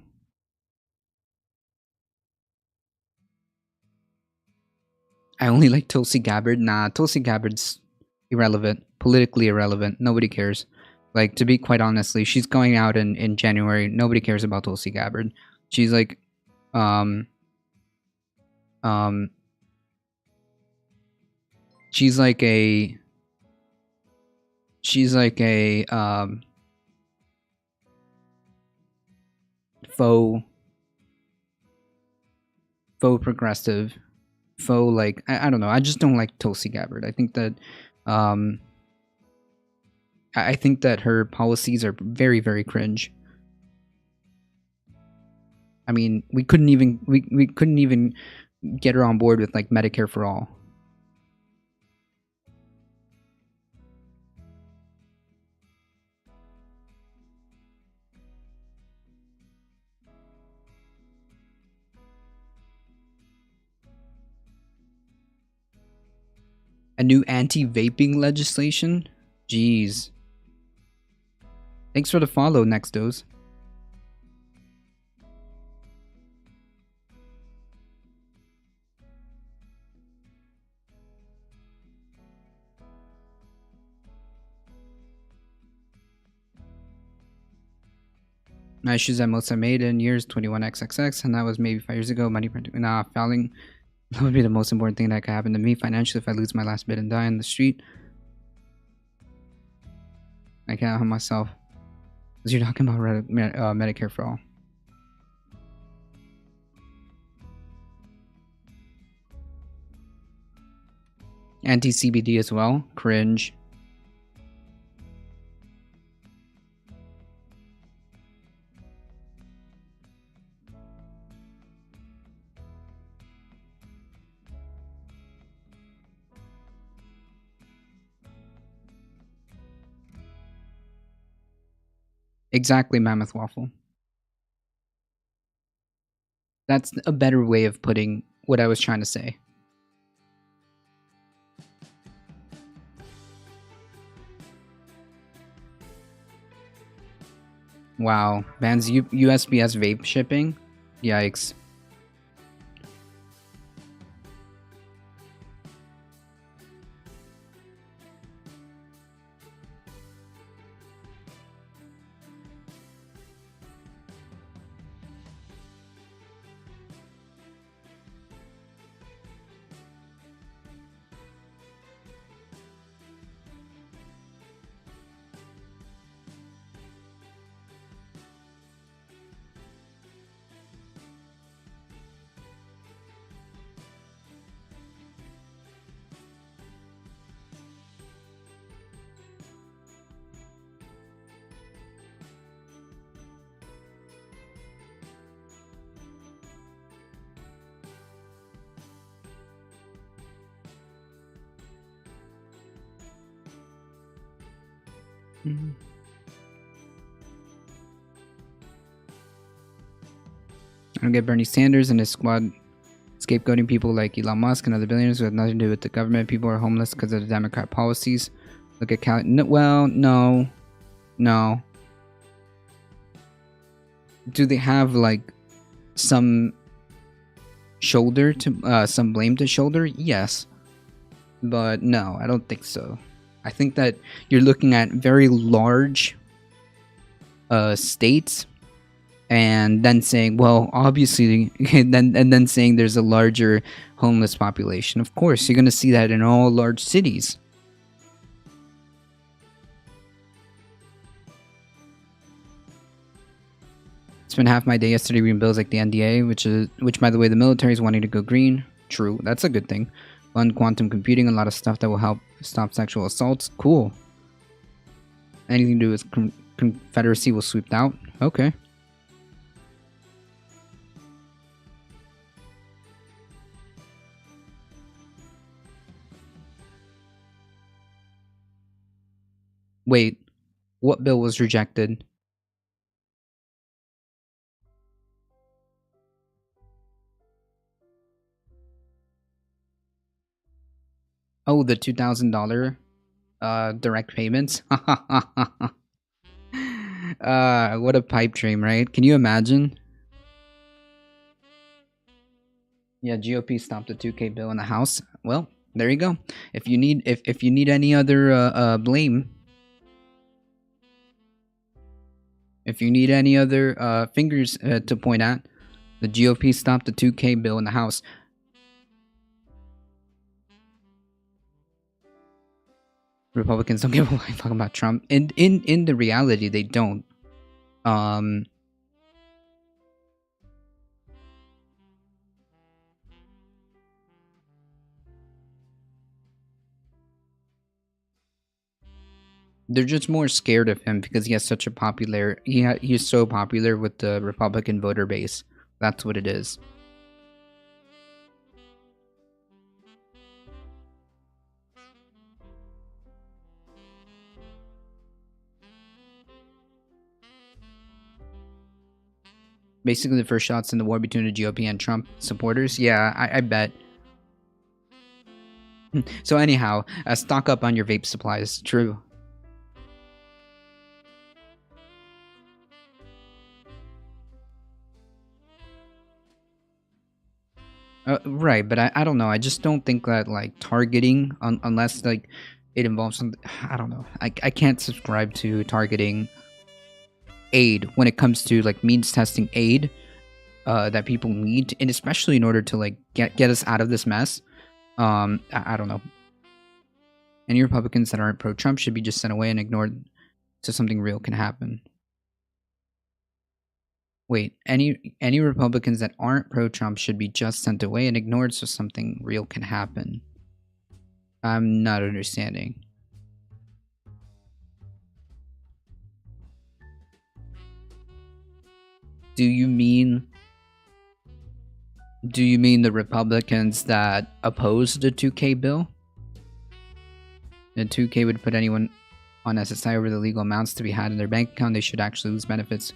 I only like Tulsi Gabbard. Nah, Tulsi Gabbard's irrelevant, politically irrelevant. Nobody cares. Like, to be quite honestly, she's going out in January. Nobody cares about Tulsi Gabbard. She's like, she's like a faux progressive, faux like I don't know. I just don't like Tulsi Gabbard. I think that I think that her policies are very, very cringe. I mean, we couldn't even get her on board with like Medicare for all. A new anti-vaping legislation? Jeez. Thanks for the follow, Nextos. My shoes that most I made in years, 21XXX, and that was maybe 5 years ago. Money printing, fouling. That would be the most important thing that could happen to me financially if I lose my last bit and die in the street. I can't help myself. Because you're talking about Medicare for all. Anti-CBD as well. Cringe. Exactly, Mammoth Waffle. That's a better way of putting what I was trying to say. Wow. Bans USPS vape shipping? Yikes. Mm-hmm. I don't get Bernie Sanders and his squad scapegoating people like Elon Musk and other billionaires who have nothing to do with the government. People are homeless because of the Democrat policies. Look at Cali. No, well, no. No. Do they have, like, some shoulder to, some blame to shoulder? Yes. But no, I don't think so. I think that you're looking at very large states and then saying, well, obviously, and then saying there's a larger homeless population. Of course, you're going to see that in all large cities. Spent half my day yesterday reading bills like the NDA, which by the way, the military is wanting to go green. True, that's a good thing. Fund quantum computing, a lot of stuff that will help stop sexual assaults. Cool. Anything to do with Confederacy will sweep out. Okay. Wait, what bill was rejected? Oh, the $2,000 direct payments. What a pipe dream, right? Can you imagine? Yeah, GOP stopped the 2K bill in the House. Well, there you go. If you need if you need any other blame, if you need any other fingers to point at, the GOP stopped the 2K bill in the House. Republicans don't give a fuck about Trump. In the reality, they don't. They're just more scared of him because he has such a popular. He's so popular with the Republican voter base. That's what it is. Basically, the first shots in the war between the GOP and Trump supporters. Yeah, I bet. So anyhow, stock up on your vape supplies. True. Right, but I don't know. I just don't think that, like, targeting, unless, like, it involves something. I don't know. I can't subscribe to targeting aid when it comes to like means testing aid that people need, and especially in order to like get us out of this mess. I don't know. Any Republicans that aren't pro-Trump should be just sent away and ignored so something real can happen. Wait, any Republicans that aren't pro-Trump should be just sent away and ignored so something real can happen. I'm not understanding. Do you mean the Republicans that opposed the 2K bill? The 2K would put anyone on SSI over the legal amounts to be had in their bank account. They should actually lose benefits.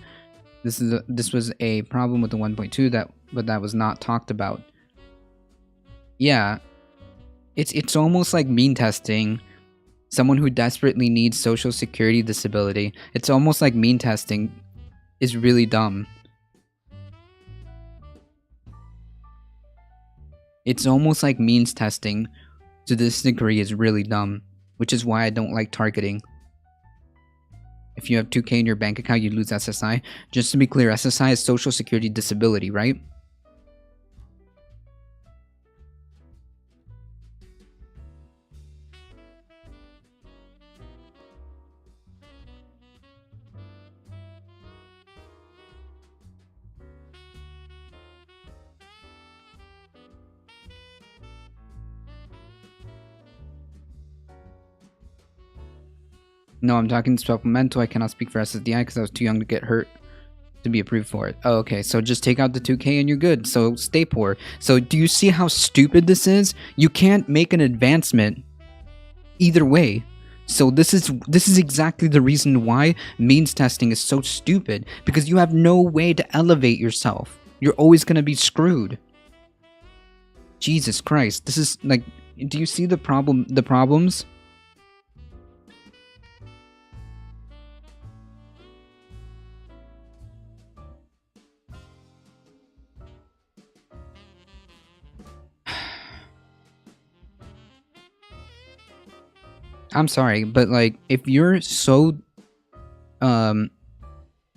This was a problem with the 1.2 but that was not talked about. Yeah, it's almost like mean testing someone who desperately needs Social Security disability. It's almost like mean testing is really dumb. It's almost like means testing to this degree is really dumb, which is why I don't like targeting. If you have 2K in your bank account, you lose SSI. Just to be clear, SSI is Social Security disability, right? No, I'm talking supplemental. I cannot speak for SSDI because I was too young to get hurt to be approved for it. Oh, okay, so just take out the 2K and you're good. So stay poor. So do you see how stupid this is? You can't make an advancement either way. So this is exactly the reason why means testing is so stupid, because you have no way to elevate yourself. You're always going to be screwed. Jesus Christ. This is like, do you see the problems? I'm sorry, but like, if you're so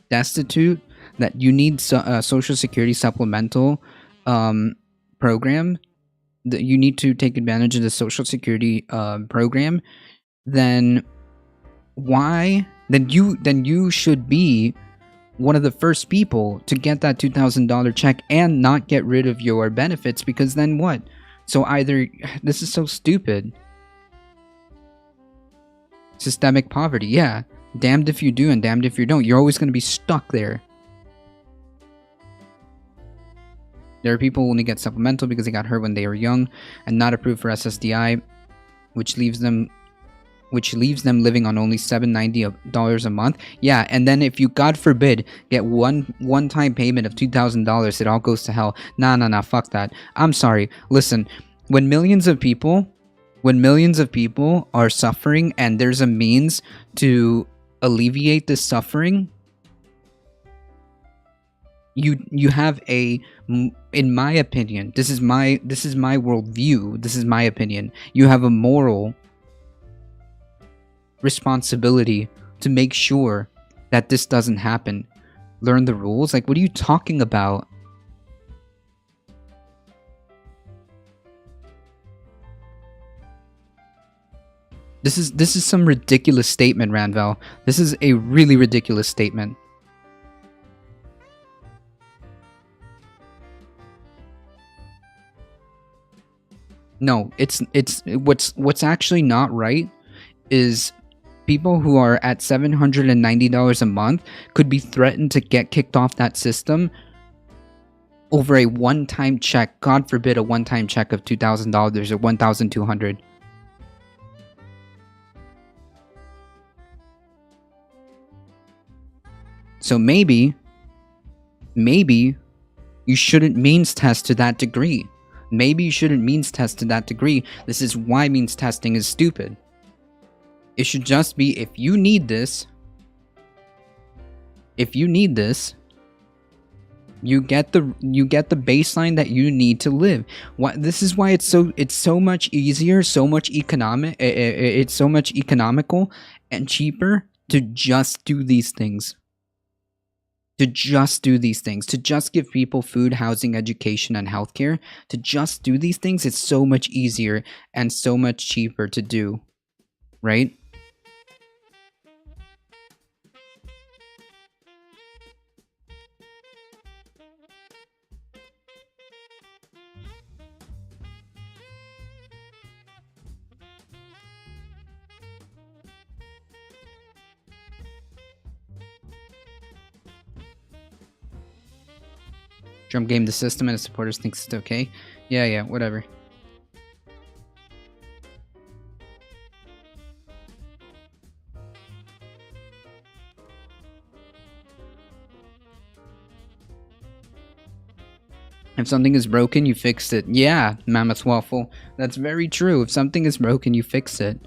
destitute that you need Social Security supplemental program, that you need to take advantage of the Social Security program, then you should be one of the first people to get that $2,000 check and not get rid of your benefits, because then what? So either, this is so stupid. Systemic poverty, yeah. Damned if you do and damned if you don't. You're always going to be stuck there. There are people who only get supplemental because they got hurt when they were young and not approved for SSDI, which leaves them living on only $790 a month. Yeah, and then if you, God forbid, get one-time payment of $2,000, it all goes to hell. Nah, fuck that. I'm sorry. Listen, when millions of people are suffering and there's a means to alleviate this suffering, you have a, in my opinion, this is my worldview, this is my opinion, you have a moral responsibility to make sure that this doesn't happen. Learn the rules? Like, what are you talking about? This is some ridiculous statement, Ranvel. This is a really ridiculous statement. No, it's what's actually not right is people who are at $790 a month could be threatened to get kicked off that system over a one-time check. God forbid, a one-time check of $2,000 or $1,200. So maybe you shouldn't means test to that degree. Maybe you shouldn't means test to that degree. This is why means testing is stupid. It should just be, if you need this, you get the baseline that you need to live. This is why it's so much easier, so much economical and cheaper to just do these things. to just do these things, to just give people food, housing, education, and healthcare, to just do these things, it's so much easier and so much cheaper to do, right? Trump game the system and his supporters thinks it's okay. Yeah, whatever. If something is broken, you fix it. Yeah, Mammoth Waffle. That's very true. If something is broken, you fix it.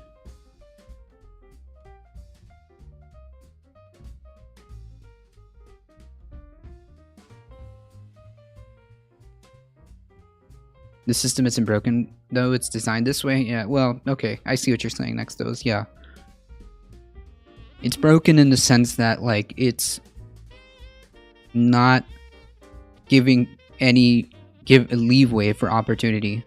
The system isn't broken, though. It's designed this way. Yeah, well, okay. I see what you're saying next to those. Yeah. It's broken in the sense that, like, it's not giving any leeway for opportunity.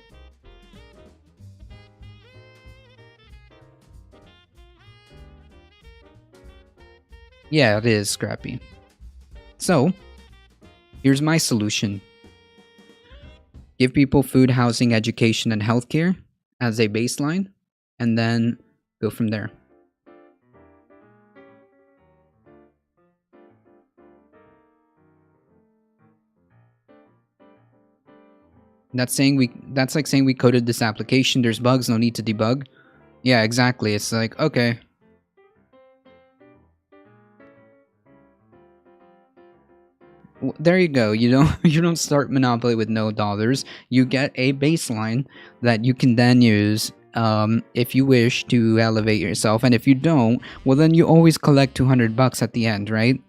Yeah, it is scrappy. So, here's my solution. Give people food, housing, education, and healthcare as a baseline, and then go from there. That's like saying we coded this application, there's bugs, no need to debug. Yeah, exactly. It's like, okay. There you go. You don't start Monopoly with no dollars. You get a baseline that you can then use if you wish to elevate yourself, and if you don't, well then you always collect $200 at the end, right?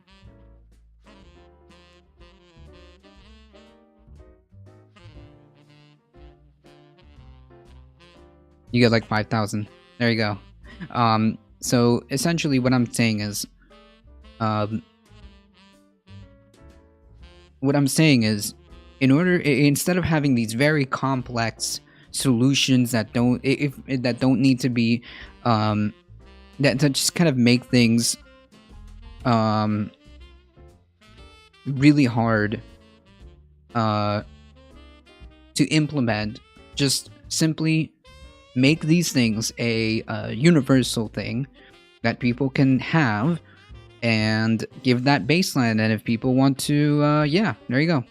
You get like 5,000. There you go. So essentially what I'm saying is, instead of having these very complex solutions that don't need to be that just kind of make things really hard to implement, just simply make these things a universal thing that people can have and give that baseline. And if people want to, yeah, there you go.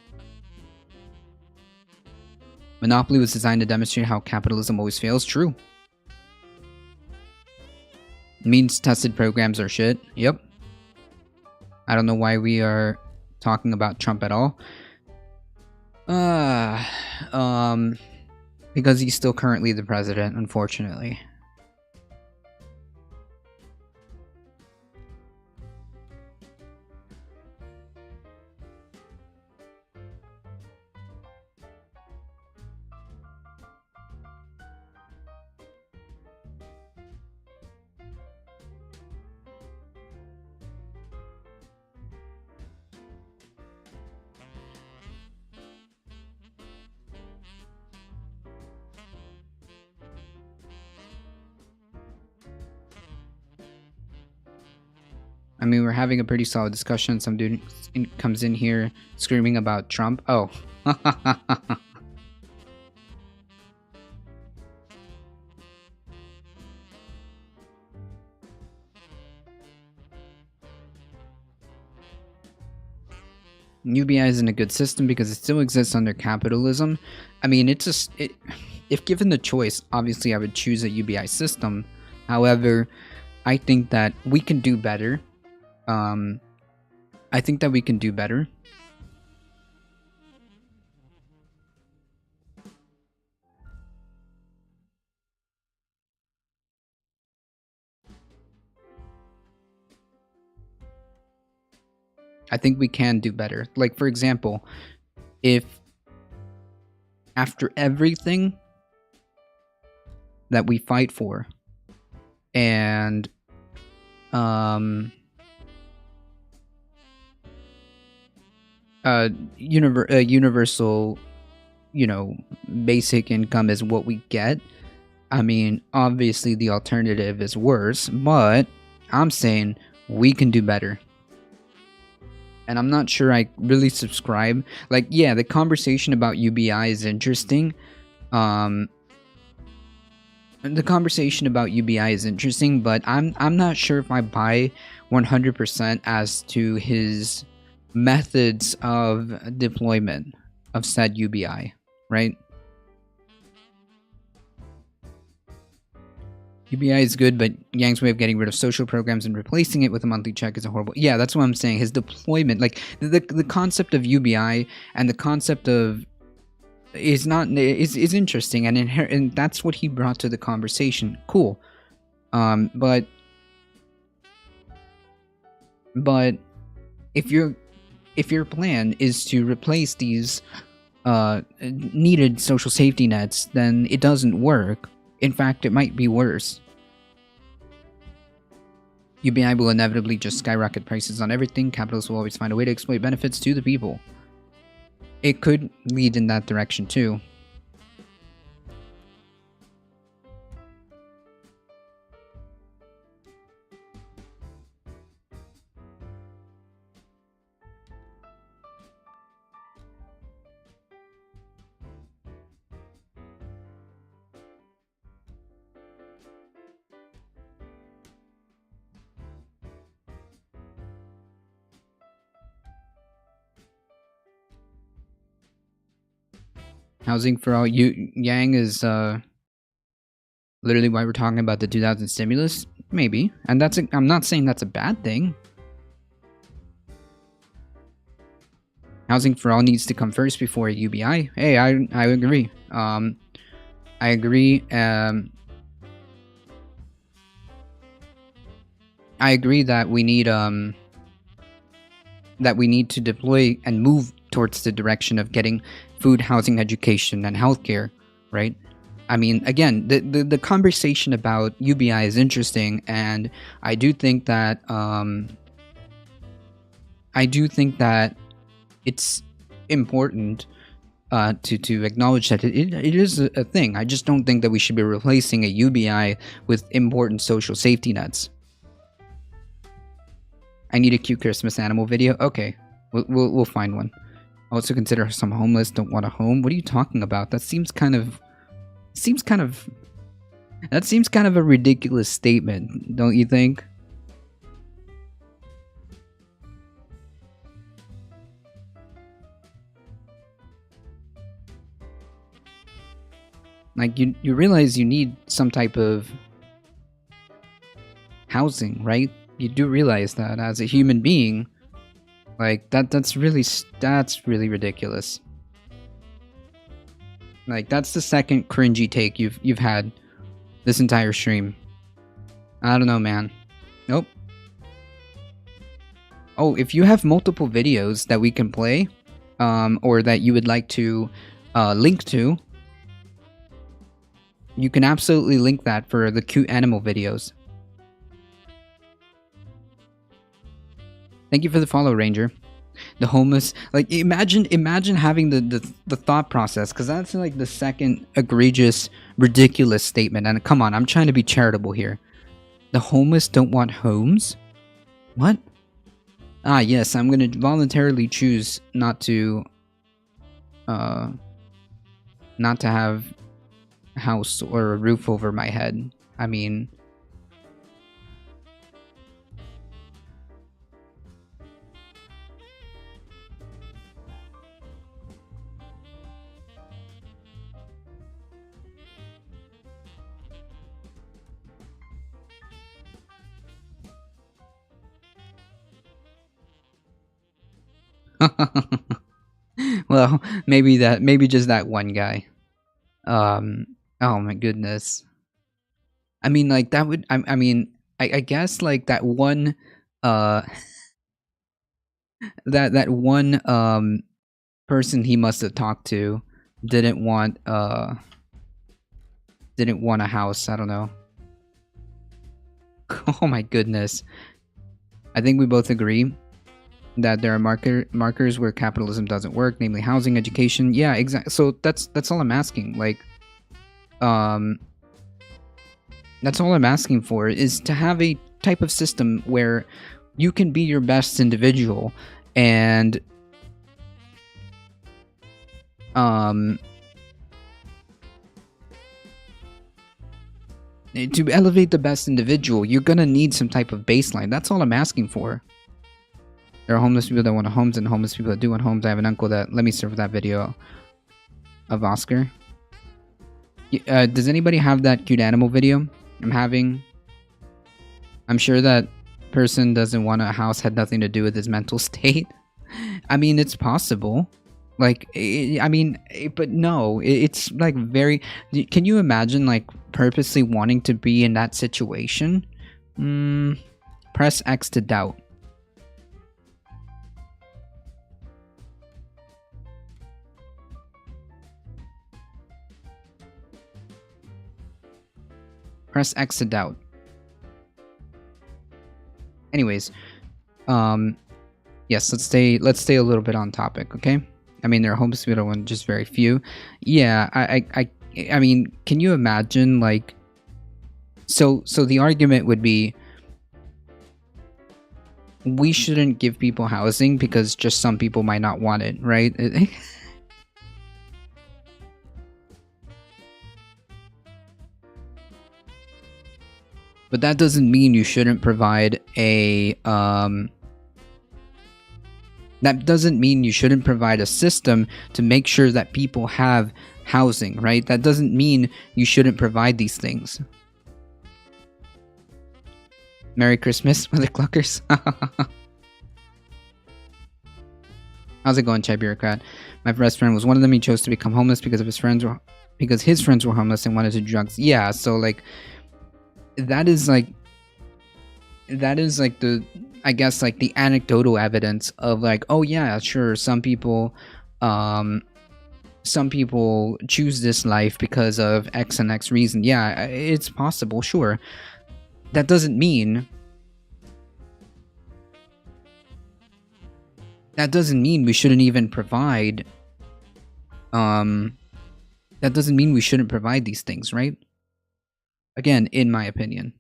Monopoly was designed to demonstrate how capitalism always fails. True. Means tested programs are shit. Yep. I don't know why we are talking about Trump at all. Because he's still currently the president, unfortunately. I mean, we're having a pretty solid discussion. Some dude comes in here screaming about Trump. Oh. UBI isn't a good system because it still exists under capitalism. I mean, if given the choice, obviously I would choose a UBI system. However, I think that we can do better. I think that we can do better. I think we can do better. Like, for example, if after everything that we fight for, and universal, basic income is what we get. I mean, obviously the alternative is worse, but I'm saying we can do better. And I'm not sure I really subscribe. Like, yeah, the conversation about UBI is interesting. The conversation about UBI is interesting, but I'm not sure if I buy 100% as to his methods of deployment of said UBI, right? UBI is good, but Yang's way of getting rid of social programs and replacing it with a monthly check is a horrible... Yeah, that's what I'm saying. His deployment, like, the concept of UBI and the concept of... is interesting, and that's what he brought to the conversation. Cool. But if your plan is to replace these needed social safety nets, then it doesn't work. In fact, it might be worse. UBI will inevitably just skyrocket prices on everything. Capitalists will always find a way to exploit benefits to the people. It could lead in that direction too. Housing for all. Yang is literally why we're talking about the 2000 stimulus, maybe, and I'm not saying that's a bad thing. Housing for all needs to come first before UBI. Hey, I agree. I agree. I agree that we need to deploy and move towards the direction of getting food, housing, education, and healthcare, right? I mean, again, the conversation about UBI is interesting, and I do think that it's important to acknowledge that it is a thing. I just don't think that we should be replacing a UBI with important social safety nets. I need a cute Christmas animal video. Okay, we'll find one. Also consider some homeless don't want a home. What are you talking about? That seems kind of a ridiculous statement, don't you think? Like, you realize you need some type of housing, right? You do realize that as a human being, like, that's really ridiculous. Like, that's the second cringy take you've had this entire stream. I don't know, man. Nope. Oh, if you have multiple videos that we can play, or that you would like to link to, you can absolutely link that for the cute animal videos. Thank you for the follow, Ranger. The homeless, like, imagine having the thought process, because that's like the second egregious, ridiculous statement. And come on, I'm trying to be charitable here. The homeless don't want homes? What? Ah, yes, I'm gonna voluntarily choose not to have a house or a roof over my head. I mean, well, maybe just that one guy. Oh my goodness. I mean, like, that would, I mean, I guess, like, that one, that one, person he must have talked to didn't want a house. I don't know. Oh my goodness. I think we both agree that there are markers where capitalism doesn't work, namely housing, education. Yeah, exactly. So that's all I'm asking. Like, that's all I'm asking for, is to have a type of system where you can be your best individual and to elevate the best individual, you're gonna need some type of baseline. That's all I'm asking for. There are homeless people that want homes and homeless people that do want homes. I have an uncle that let me serve that video of Oscar. Does anybody have that cute animal video I'm having? I'm sure that person doesn't want a house, had nothing to do with his mental state. I mean, it's possible. Like, but no, it's like very... Can you imagine, like, purposely wanting to be in that situation? Press X to doubt. Press X to doubt. Anyways, yes, let's stay a little bit on topic, okay? I mean, there are homeless people, just very few. Yeah, I mean, can you imagine, like, so the argument would be, we shouldn't give people housing because just some people might not want it, right? But that doesn't mean you shouldn't provide a, that doesn't mean you shouldn't provide a system to make sure that people have housing, right? That doesn't mean you shouldn't provide these things. Merry Christmas, mother cluckers. How's it going, Chai Bureaucrat? My best friend was one of them. He chose to become homeless because his friends were homeless and wanted to do drugs. Yeah, so like, that is like the, I guess, like the anecdotal evidence of like, oh yeah, sure, some people choose this life because of X and X reason. Yeah, it's possible, sure. That doesn't mean we shouldn't even provide that doesn't mean we shouldn't provide these things, right? Again, in my opinion.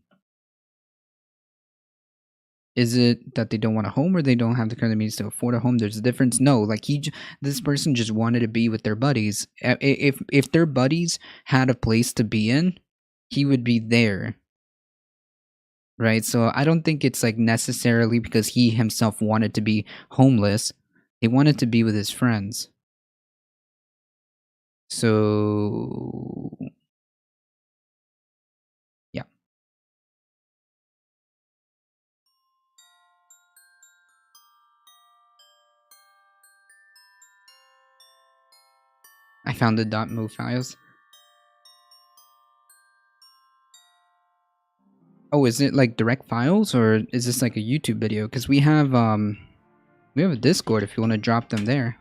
Is it that they don't want a home, or they don't have the kind of means to afford a home? There's a difference. No, like this person just wanted to be with their buddies. If their buddies had a place to be in, he would be there. Right? So I don't think it's like necessarily because he himself wanted to be homeless. He wanted to be with his friends. So yeah. I found the .move files. Oh, is it like direct files, or is this like a YouTube video? Because we have a Discord if you want to drop them there.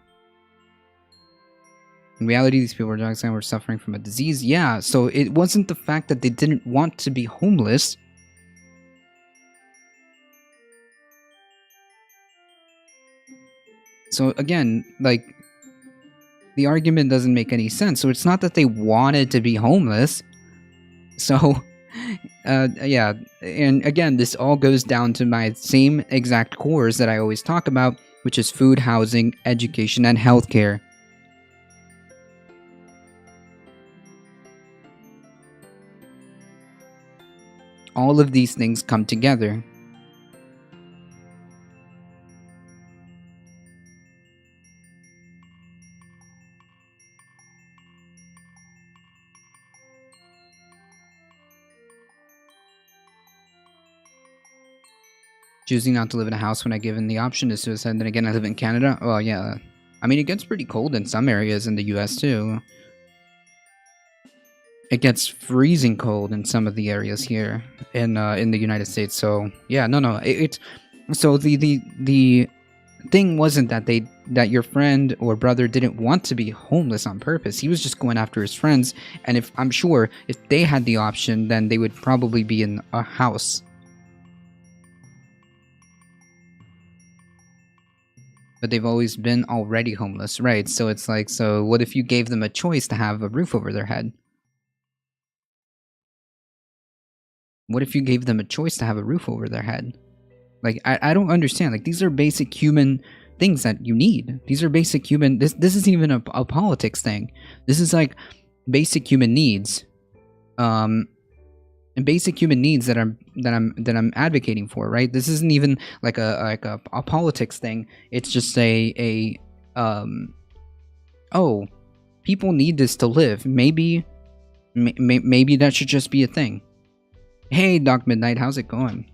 In reality, these people were suffering from a disease. Yeah, so it wasn't the fact that they didn't want to be homeless. So again, like, the argument doesn't make any sense. So it's not that they wanted to be homeless. So, yeah, and again, this all goes down to my same exact cores that I always talk about, which is food, housing, education, and healthcare. All of these things come together. Choosing not to live in a house when I given the option is suicide, and then again I live in Canada. Well, yeah. I mean, it gets pretty cold in some areas in the US too. It gets freezing cold in some of the areas here in the United States. So yeah, no. So the thing wasn't that your friend or brother didn't want to be homeless on purpose. He was just going after his friends, and I'm sure if they had the option, then they would probably be in a house. but they've always been already homeless, right? So it's like, so what if you gave them a choice to have a roof over their head? What if you gave them a choice to have a roof over their head? Like, I don't understand. Like, these are basic human things that you need. These are basic human. This isn't even a politics thing. This is like basic human needs. And basic human needs that I'm advocating for, right? This isn't even like a politics thing. It's just oh, people need this to live. Maybe that should just be a thing. Hey, Doc Midnight, how's it going?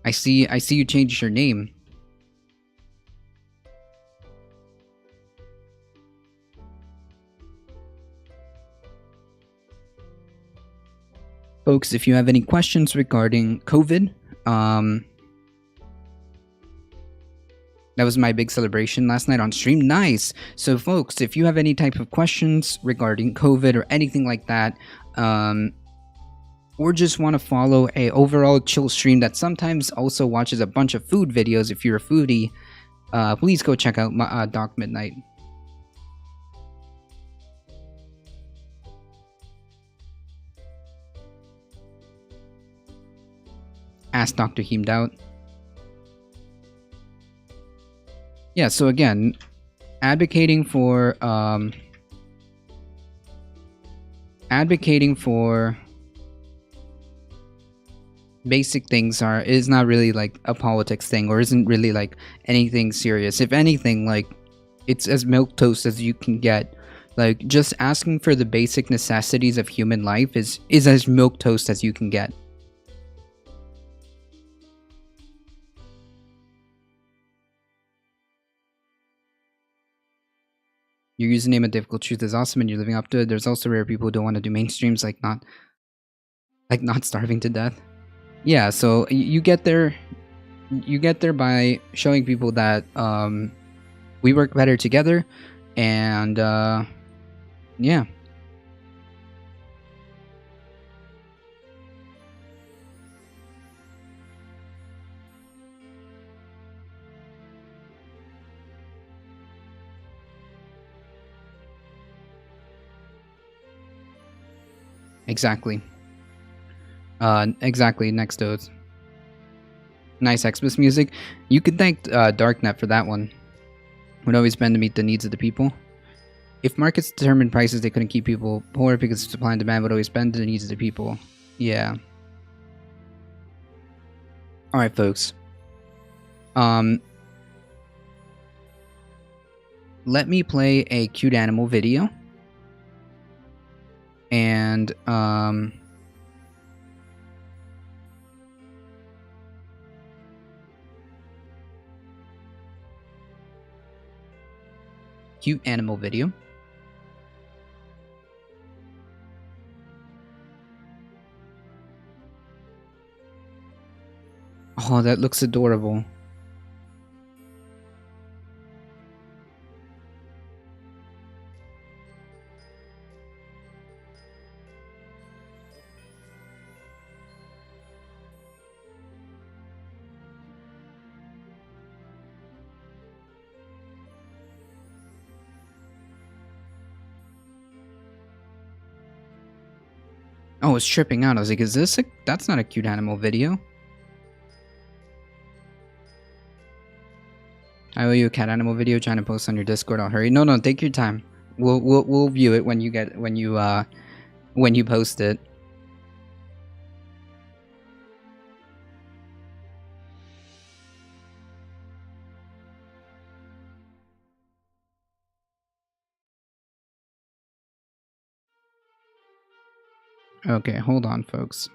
I see you changed your name. Folks, if you have any questions regarding COVID, that was my big celebration last night on stream. Nice. So, folks, if you have any type of questions regarding COVID or anything like that, or just want to follow a overall chill stream that sometimes also watches a bunch of food videos, if you're a foodie, please go check out my, Doc Midnight. Ask Dr. Heemed out. Yeah, so again, advocating for basic things is not really like a politics thing, or isn't really like anything serious. If anything, like, it's as milquetoast as you can get. Like, just asking for the basic necessities of human life is as milquetoast as you can get. Your username at ADifficultTruth is awesome and you're living up to it. There's also rare people who don't want to do mainstreams, like not starving to death. Yeah, so you get there by showing people that we work better together, and yeah. Exactly. Exactly, next dose. Nice Xmas music. You could thank Darknet for that one. Would always bend to meet the needs of the people. If markets determined prices, they couldn't keep people poor because supply and demand would always bend to the needs of the people. Yeah. Alright, folks. Let me play a cute animal video. And, cute animal video. Oh, that looks adorable. Oh, it's tripping out. I was like, is this that's not a cute animal video. I owe you a cat animal video trying to post on your Discord. I'll hurry. No, take your time. We'll view it when you post it. Okay, hold on, folks.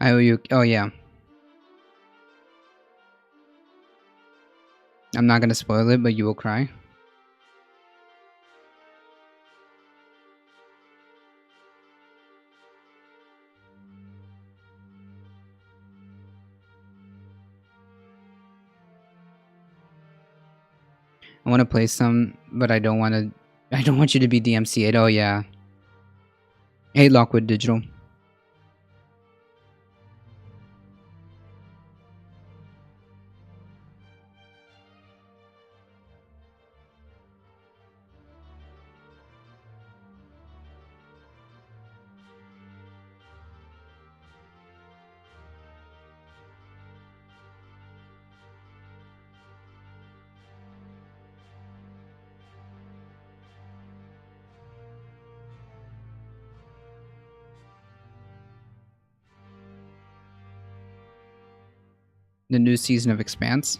I owe you. Oh, yeah. I'm not gonna spoil it, but you will cry. I want to play some, but I don't want to. I don't want you to be DMCA'd. Oh yeah. Hey, Lockwood Digital. The new season of Expanse.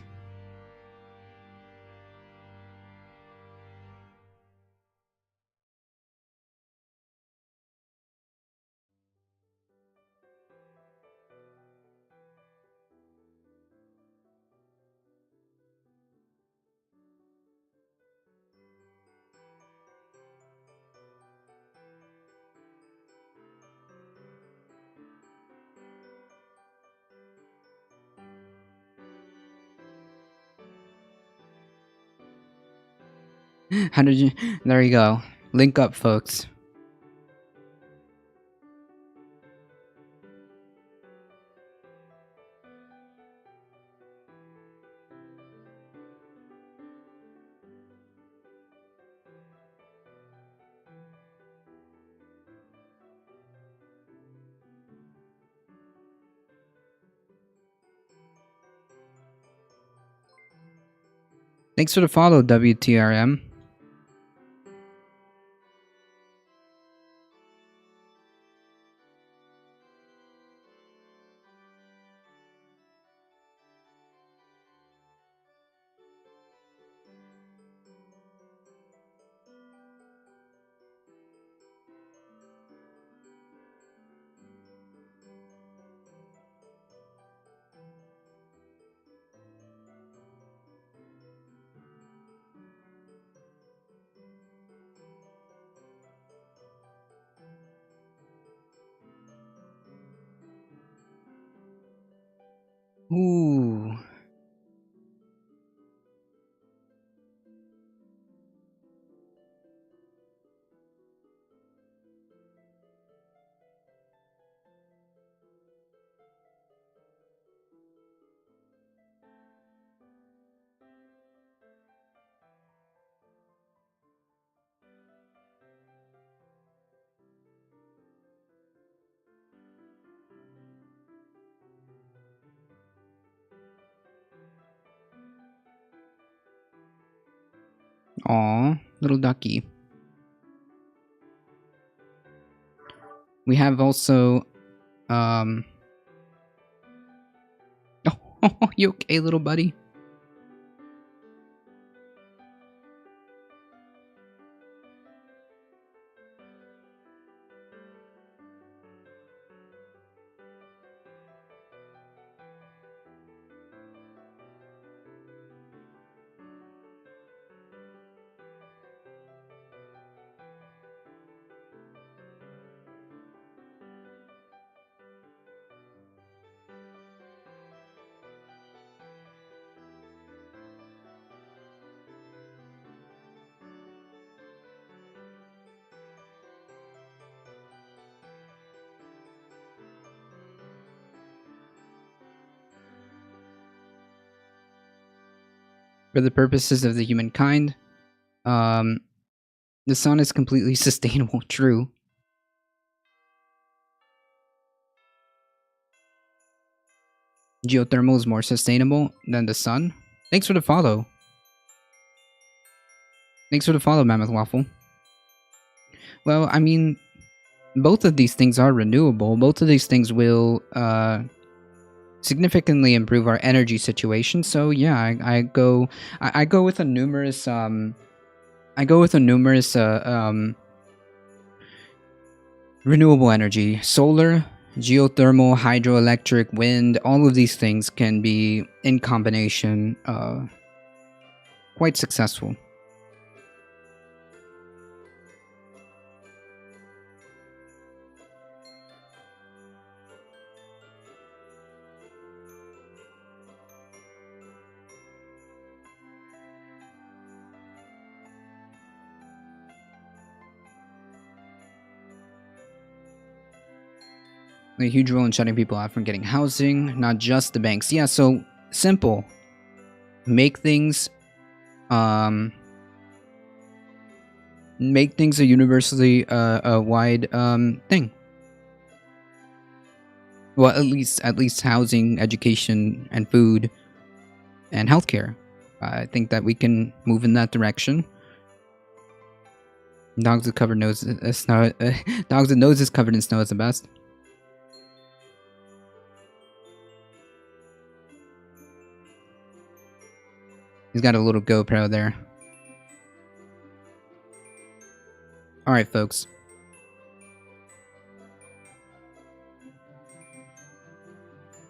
How did you? There you go. Link up, folks. Thanks for the follow, WTRM. Ooh. Aw, little ducky. We have also, Oh, you okay, little buddy? For the purposes of the humankind, the sun is completely sustainable. True. Geothermal is more sustainable than the sun. Thanks for the follow. Thanks for the follow, Mammoth Waffle. Well, I mean, both of these things are renewable. Both of these things will significantly improve our energy situation. So yeah, I go with a numerous renewable energy. Solar, geothermal, hydroelectric, wind, all of these things can be in combination quite successful. A huge role in shutting people out from getting housing, not just the banks. Yeah, so simple. Make things a universally a wide thing. Well, at least housing, education, and food, and healthcare. I think that we can move in that direction. Dogs with covered noses, snow. Dogs with noses covered in snow is the best. He's got a little GoPro there. All right, folks.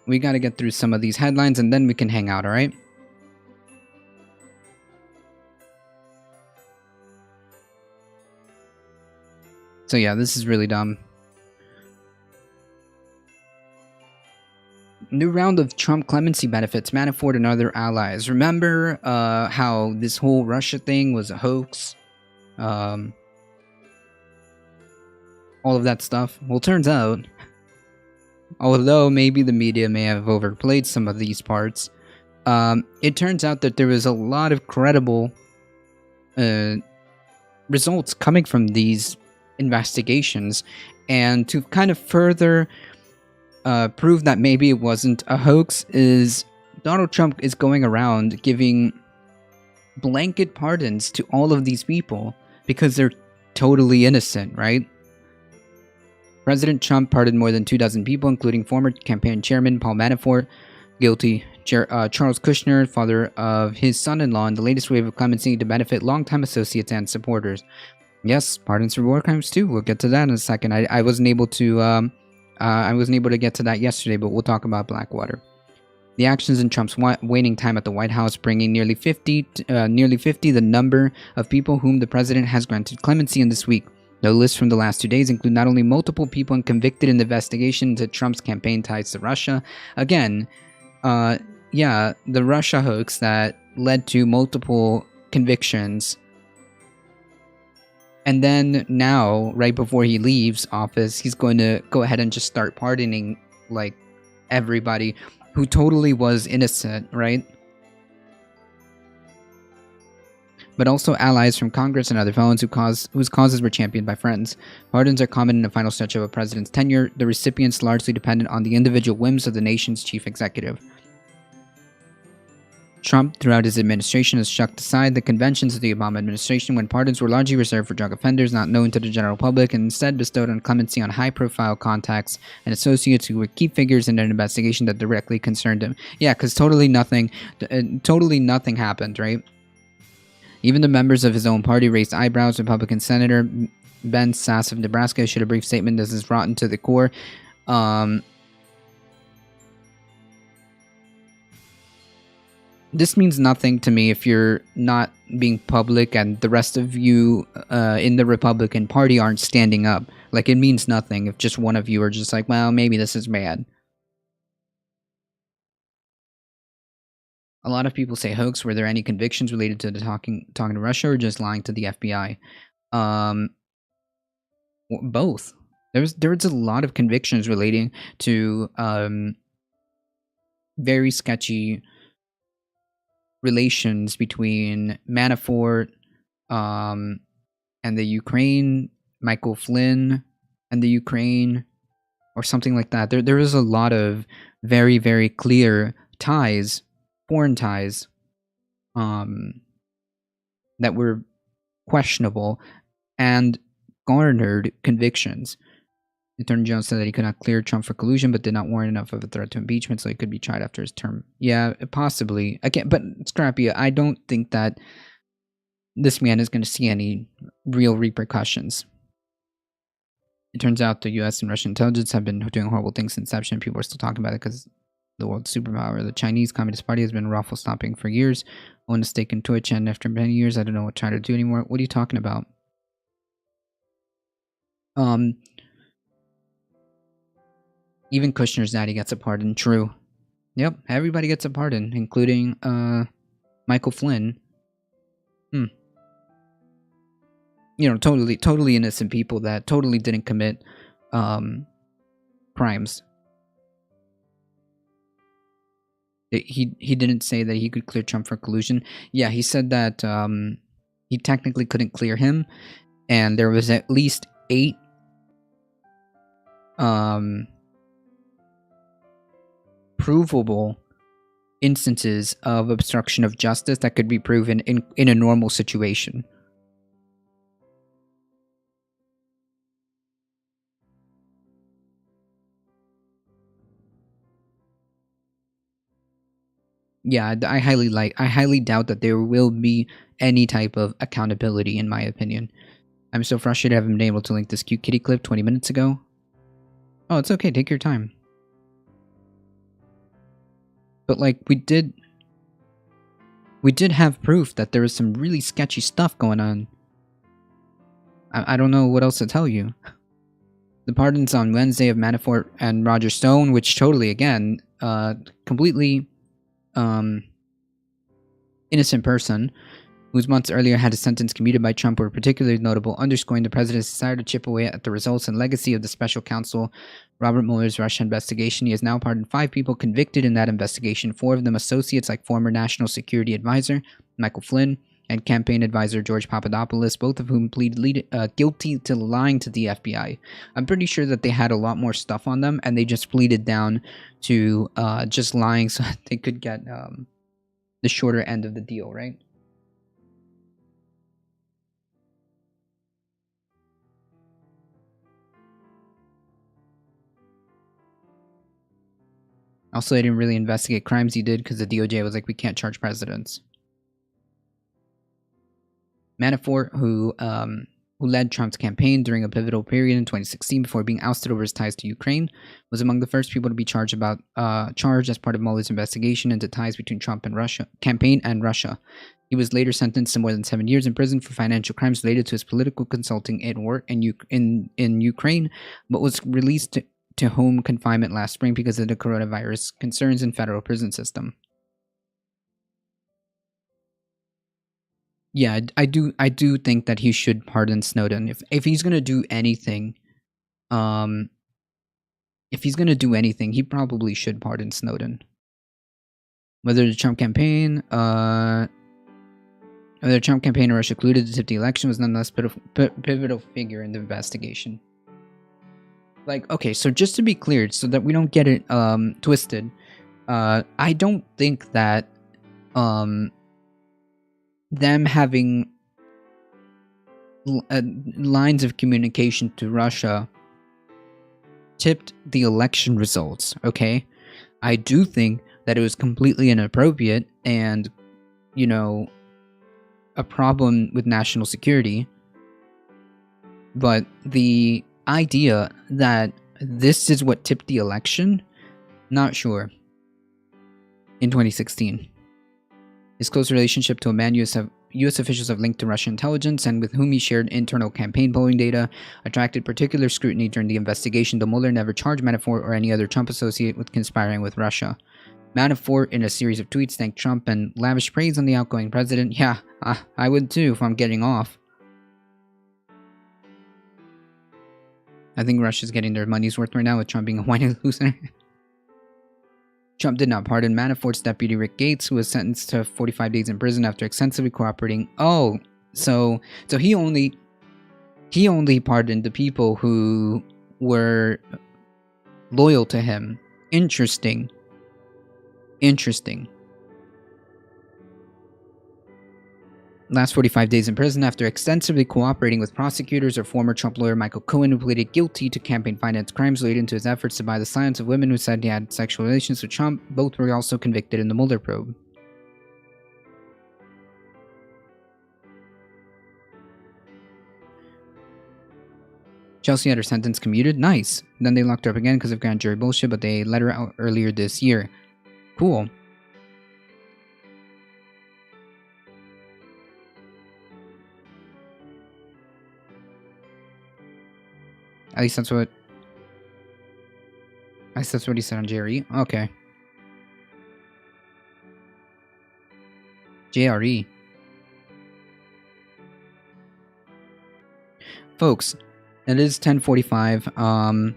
We got to get through some of these headlines, and then we can hang out. All right. So yeah, this is really dumb. New round of Trump clemency benefits, Manafort and other allies. Remember how this whole Russia thing was a hoax? All of that stuff. Well, turns out, although maybe the media may have overplayed some of these parts, it turns out that there was a lot of credible results coming from these investigations, and to kind of further prove that maybe it wasn't a hoax is Donald Trump is going around giving blanket pardons to all of these people because they're totally innocent, right? President Trump pardoned more than 24 people, including former campaign chairman Paul Manafort, guilty Charles Kushner, father of his son-in-law, in the latest wave of clemency to benefit longtime associates and supporters. Yes, pardons for war crimes too. We'll get to that in a second. I wasn't able to get to that yesterday, but we'll talk about Blackwater. The actions in Trump's waning time at the White House, bringing nearly 50 the number of people whom the president has granted clemency in this week. The list from the last 2 days include not only multiple people convicted in the investigation into Trump's campaign ties to Russia. Again, yeah, the Russia hoax that led to multiple convictions. And then now, right before he leaves office, he's going to go ahead and just start pardoning, like, everybody who totally was innocent, right? But also allies from Congress and other felons whose causes were championed by friends. Pardons are common in the final stretch of a president's tenure, the recipients largely dependent on the individual whims of the nation's chief executive. Trump, throughout his administration, has shucked aside the conventions of the Obama administration when pardons were largely reserved for drug offenders not known to the general public and instead bestowed on clemency on high-profile contacts and associates who were key figures in an investigation that directly concerned him. Yeah, because totally nothing happened, right? Even the members of his own party raised eyebrows. Republican Senator Ben Sasse of Nebraska issued a brief statement. This is rotten to the core. This means nothing to me if you're not being public and the rest of you in the Republican Party aren't standing up. Like, it means nothing if just one of you are just like, well, maybe this is bad. A lot of people say hoax. Were there any convictions related to the talking to Russia or just lying to the FBI? Both. There's a lot of convictions relating to very sketchy relations between Manafort and the Ukraine, Michael Flynn and the Ukraine, or something like that. There is a lot of very, very clear ties, foreign ties, that were questionable and garnered convictions. Attorney General said that he could not clear Trump for collusion, but did not warrant enough of a threat to impeachment, so he could be tried after his term. Yeah, possibly. Again, but Scrappy, I don't think that this man is going to see any real repercussions. It turns out the U.S. and Russian intelligence have been doing horrible things since inception. People are still talking about it because the world's superpower, the Chinese Communist Party, has been raffle stopping for years. Own a stake in Twitch, and after many years, I don't know what China to do anymore. What are you talking about? Even Kushner's daddy gets a pardon. True. Yep, everybody gets a pardon, including Michael Flynn. You know, totally innocent people that totally didn't commit crimes. He didn't say that he could clear Trump for collusion. Yeah, he said that he technically couldn't clear him, and there was at least 8 provable instances of obstruction of justice that could be proven in a normal situation. Yeah, I highly doubt that there will be any type of accountability, in my opinion. I'm so frustrated I haven't been able to link this cute kitty clip 20 minutes ago. Oh, it's okay, take your time. But like, we did have proof that there was some really sketchy stuff going on. I don't know what else to tell you. The pardons on Wednesday of Manafort and Roger Stone, which totally, again, completely innocent person, whose months earlier had a sentence commuted by Trump, were particularly notable, underscoring the president's desire to chip away at the results and legacy of the special counsel Robert Mueller's Russia investigation. He has now pardoned 5 people convicted in that investigation, 4 of them associates like former National Security Advisor Michael Flynn and campaign advisor George Papadopoulos, both of whom pleaded guilty to lying to the FBI. I'm pretty sure that they had a lot more stuff on them, and they just pleaded down to just lying so that they could get the shorter end of the deal, right? Also, they didn't really investigate crimes he did because the DOJ was like, we can't charge presidents. Manafort, who led Trump's campaign during a pivotal period in 2016 before being ousted over his ties to Ukraine, was among the first people to be charged as part of Mueller's investigation into ties between Trump and Russia campaign and Russia. He was later sentenced to more than 7 years in prison for financial crimes related to his political consulting and work in Ukraine, but was released to home confinement last spring because of the coronavirus concerns in federal prison system. Yeah, I do think that he should pardon Snowden. If he's gonna do anything, he probably should pardon Snowden. Whether the Trump campaign, or Russia colluded to tip the election, was nonetheless a pivotal figure in the investigation. Like, okay, so just to be clear, so that we don't get it twisted, I don't think that them having lines of communication to Russia tipped the election results, okay? I do think that it was completely inappropriate and, you know, a problem with national security. But the idea that this is what tipped the election, not sure. In 2016. His close relationship to a man U.S. officials have linked to Russian intelligence and with whom he shared internal campaign polling data attracted particular scrutiny during the investigation, though Mueller never charged Manafort or any other Trump associate with conspiring with Russia. Manafort, in a series of tweets, thanked Trump and lavished praise on the outgoing president. Yeah, I would too if I'm getting off. I think Russia's getting their money's worth right now with Trump being a whiny loser. Trump did not pardon Manafort's deputy Rick Gates, who was sentenced to 45 days in prison after extensively cooperating. Oh, so he only pardoned the people who were loyal to him. Interesting. Last 45 days in prison after extensively cooperating with prosecutors or former Trump lawyer Michael Cohen, who pleaded guilty to campaign finance crimes related to his efforts to buy the silence of women who said he had sexual relations with Trump. Both were also convicted in the Mueller probe. Chelsea had her sentence commuted. Nice. Then they locked her up again because of grand jury bullshit, but they let her out earlier this year. Cool. At least that's what he said on JRE. Okay. JRE. Folks, it is 10:45.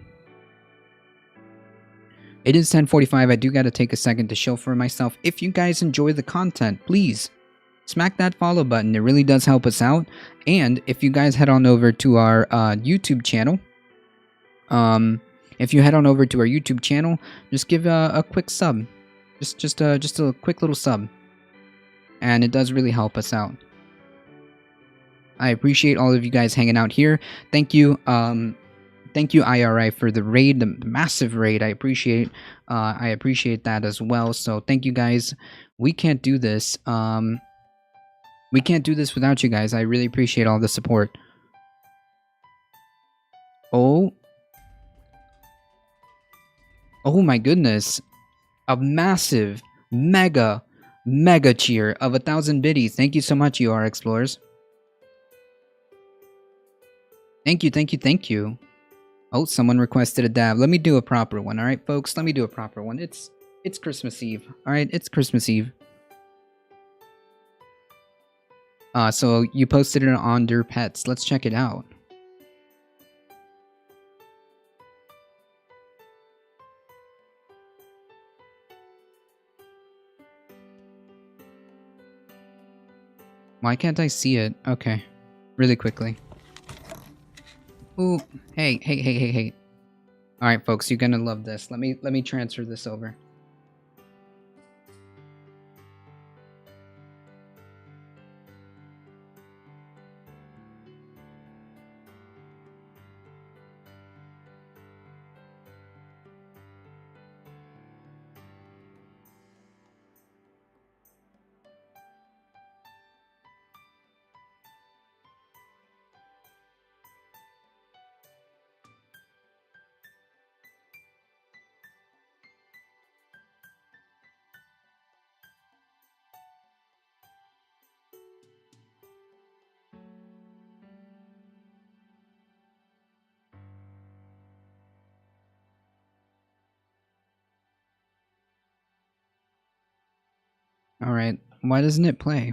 It is 10:45. I do got to take a second to show for myself. If you guys enjoy the content, please smack that follow button. It really does help us out. And if you guys head on over to our YouTube channel, just give a quick sub, just a quick little sub, and it does really help us out. I appreciate all of you guys hanging out here. Thank you, IRI, for the raid, the massive raid. I appreciate that as well. So thank you guys. We can't do this. We can't do this without you guys. I really appreciate all the support. Oh my goodness. A massive, mega cheer of 1,000 biddies. Thank you so much, UR Explorers. Thank you. Oh, someone requested a dab. Let me do a proper one, alright, folks? Let me do a proper one. It's Christmas Eve, alright? It's Christmas Eve. So you posted it on your pets. Let's check it out. Why can't I see it? Okay. Really quickly. Ooh, hey. Alright, folks, you're gonna love this. Let me transfer this over. Alright, why doesn't it play?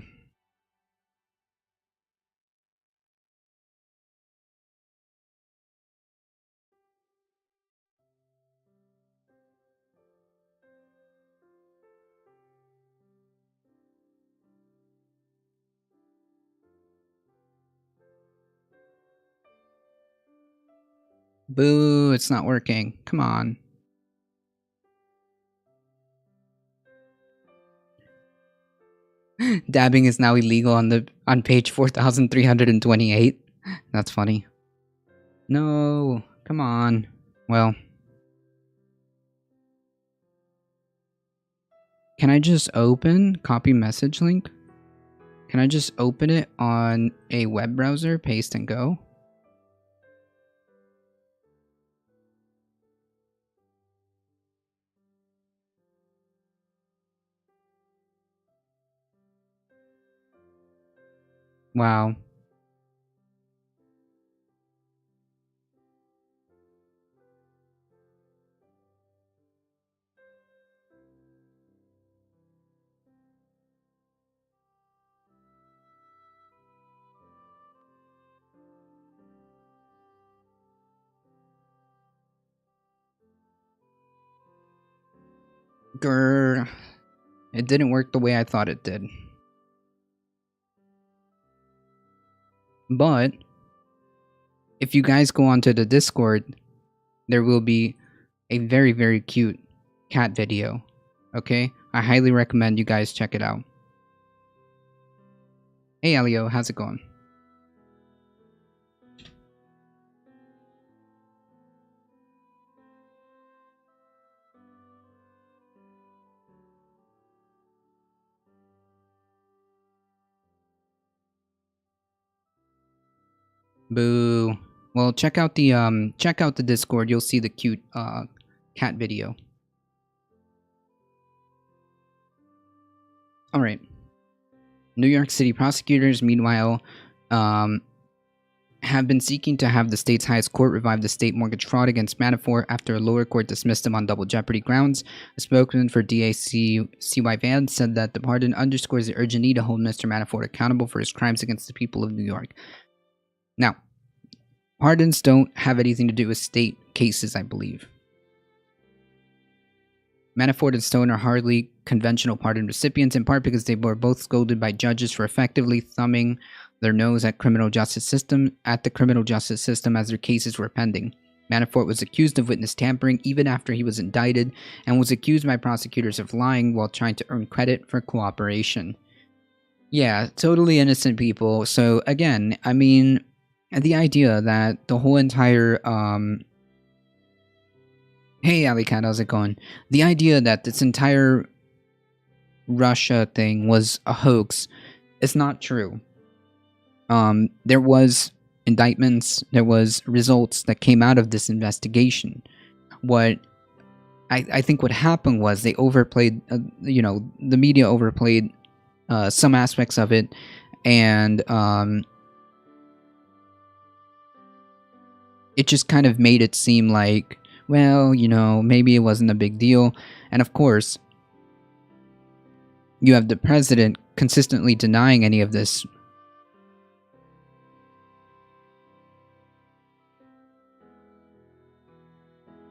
Boo, it's not working. Come on. Dabbing is now illegal on page 4328. That's funny. No, come on. Well, can I just copy message link? Can I just open it on a web browser, paste and go? Wow. Grr. It didn't work the way I thought it did. But if you guys go onto the Discord, there will be a very, very cute cat video. Okay? I highly recommend you guys check it out. Hey, Elio, how's it going? Boo. Well, check out the Discord. You'll see the cute cat video. All right. New York City prosecutors, meanwhile, have been seeking to have the state's highest court revive the state mortgage fraud against Manafort after a lower court dismissed him on double jeopardy grounds. A spokesman for DA C.Y. Vance said that the pardon underscores the urgent need to hold Mr. Manafort accountable for his crimes against the people of New York. Now, pardons don't have anything to do with state cases, I believe. Manafort and Stone are hardly conventional pardon recipients, in part because they were both scolded by judges for effectively thumbing their nose at the criminal justice system as their cases were pending. Manafort was accused of witness tampering even after he was indicted, and was accused by prosecutors of lying while trying to earn credit for cooperation. Yeah, totally innocent people. So again, I mean, the idea that the whole entire hey Alley Cat, how's it going? The idea that this entire Russia thing was a hoax is not true. There was indictments, there was results that came out of this investigation. What I think what happened was they overplayed, the media overplayed some aspects of it, and it just kind of made it seem like, well, maybe it wasn't a big deal. And of course, you have the president consistently denying any of this.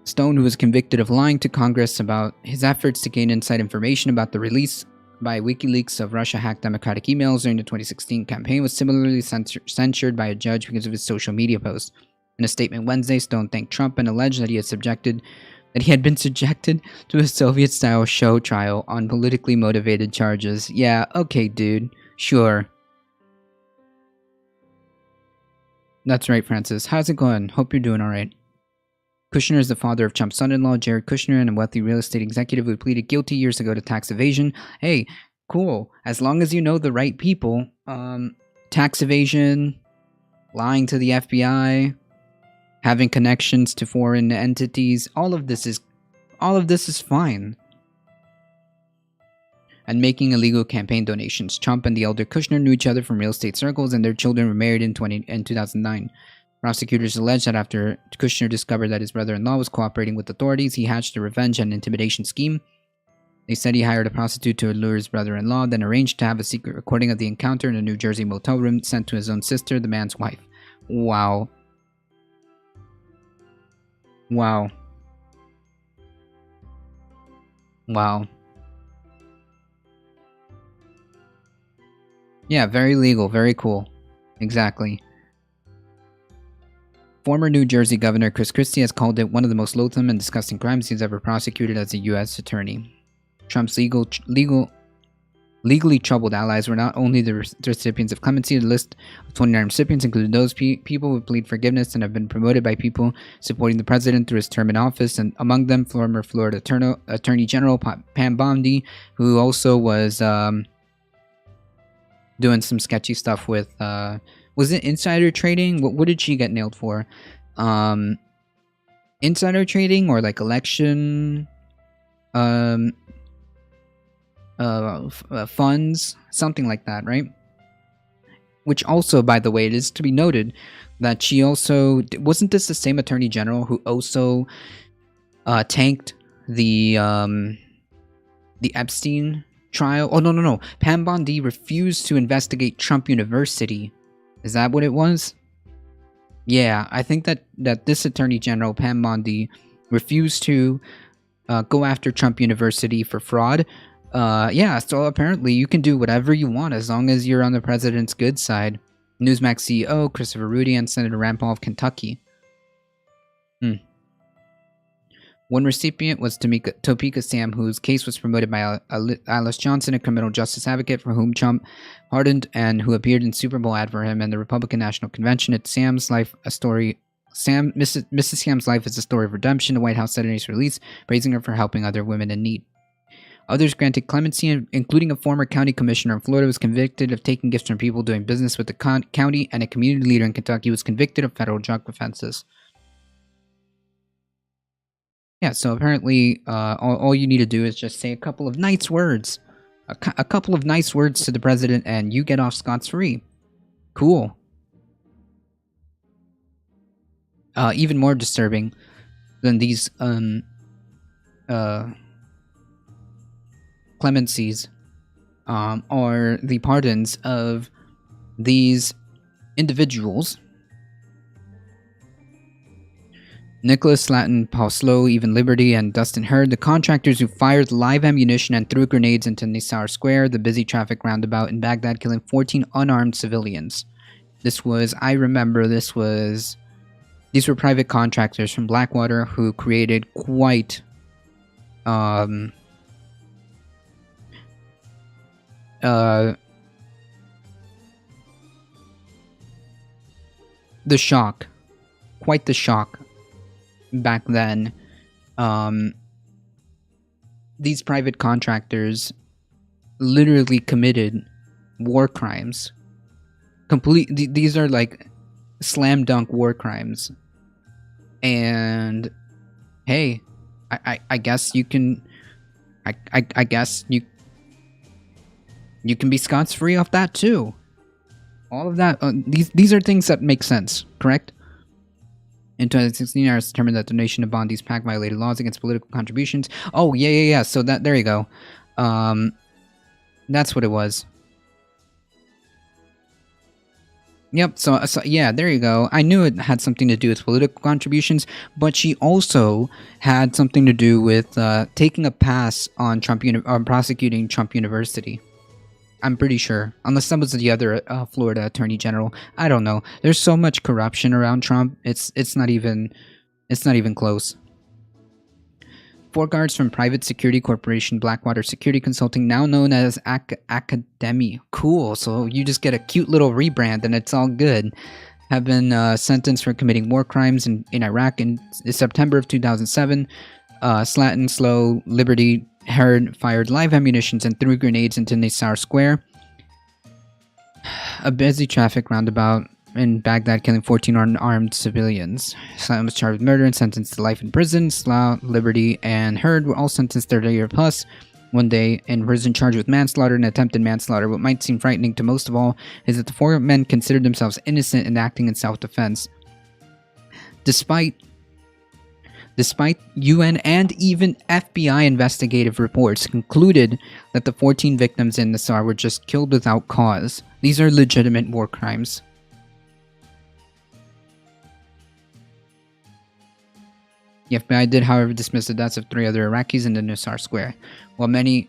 Stone, who was convicted of lying to Congress about his efforts to gain inside information about the release by WikiLeaks of Russia-hacked democratic emails during the 2016 campaign, was similarly censured by a judge because of his social media posts. In a statement Wednesday, Stone thanked Trump and alleged that he had been subjected to a Soviet-style show trial on politically motivated charges. Yeah, okay, dude. Sure. That's right, Francis. How's it going? Hope you're doing alright. Kushner is the father of Trump's son-in-law, Jared Kushner, and a wealthy real estate executive who pleaded guilty years ago to tax evasion. Hey, cool. As long as you know the right people. Tax evasion, lying to the FBI, having connections to foreign entities, all of this is fine. And making illegal campaign donations. Trump and the elder Kushner knew each other from real estate circles, and their children were married in 2009. Prosecutors allege that after Kushner discovered that his brother-in-law was cooperating with authorities, he hatched a revenge and intimidation scheme. They said he hired a prostitute to lure his brother-in-law, then arranged to have a secret recording of the encounter in a New Jersey motel room sent to his own sister, the man's wife. Wow. Wow. Wow. Yeah, very legal, very cool. Exactly. Former New Jersey Governor Chris Christie has called it one of the most loathsome and disgusting crimes he's ever prosecuted as a U.S. attorney. Trump's legally troubled allies were not only the recipients of clemency. The list of 29 recipients included those people who plead forgiveness and have been promoted by people supporting the president through his term in office, and among them former Florida Attorney General Pam Bondi, who also was doing some sketchy stuff with... was it insider trading? What did she get nailed for? Insider trading or like election funds, something like that, right? Which also, by the way, it is to be noted that she also... Wasn't this the same attorney general who also tanked the Epstein trial? Oh, no. Pam Bondi refused to investigate Trump University. Is that what it was? Yeah, I think that this Attorney General, Pam Bondi, refused to go after Trump University for fraud. Yeah, so apparently you can do whatever you want as long as you're on the president's good side. Newsmax CEO Christopher Rudy and Senator Rand Paul of Kentucky. One recipient was Topeka Sam, whose case was promoted by Alice Johnson, a criminal justice advocate for whom Trump pardoned and who appeared in Super Bowl ad for him and the Republican National Convention. It's Sam's life a story. Mrs. Sam's life is a story of redemption. The White House said in its release, praising her for helping other women in need. Others granted clemency, including a former county commissioner in Florida who was convicted of taking gifts from people doing business with the county, and a community leader in Kentucky who was convicted of federal drug offenses. Yeah, so apparently all you need to do is just say a couple of nice words. A couple of nice words to the president and you get off scot-free. Cool. Even more disturbing than these clemencies are the pardons of these individuals Nicholas Slatton, Paul Slow, Even Liberty, and Dustin Hurd, the contractors who fired live ammunition and threw grenades into Nisar Square, the busy traffic roundabout in Baghdad, killing 14 unarmed civilians. These were private contractors from Blackwater who created quite the shock. Quite the shock back then. These private contractors literally committed war crimes. These are like slam dunk war crimes. And hey, I guess you can I guess you can be scot-free off that too. All of that, these are things that make sense, correct? In 2016, IRS determined that donation to Bondi's PAC violated laws against political contributions. Oh, yeah. So there you go. That's what it was. Yep, so yeah, there you go. I knew it had something to do with political contributions, but she also had something to do with taking a pass on prosecuting Trump University. I'm pretty sure, unless that was the other Florida Attorney General. I don't know. There's so much corruption around Trump. It's not even close. 4 guards from private security corporation Blackwater Security Consulting, now known as Academy. Cool. So you just get a cute little rebrand and it's all good. Have been sentenced for committing war crimes in Iraq in September of 2007. Slatton, Slow, Liberty, Hurd fired live ammunitions and threw grenades into Nisar Square, a busy traffic roundabout in Baghdad, killing 14 unarmed civilians. Slatton was charged with murder and sentenced to life in prison. Slow, Liberty, and Hurd were all sentenced to 30 years plus 1 day in prison, charged with manslaughter and attempted manslaughter. What might seem frightening to most of all is that the 4 men considered themselves innocent and acting in self-defense. Despite UN and even FBI investigative reports concluded that the 14 victims in Nisar were just killed without cause. These are legitimate war crimes. The FBI did, however, dismiss the deaths of 3 other Iraqis in the Nisar Square. While many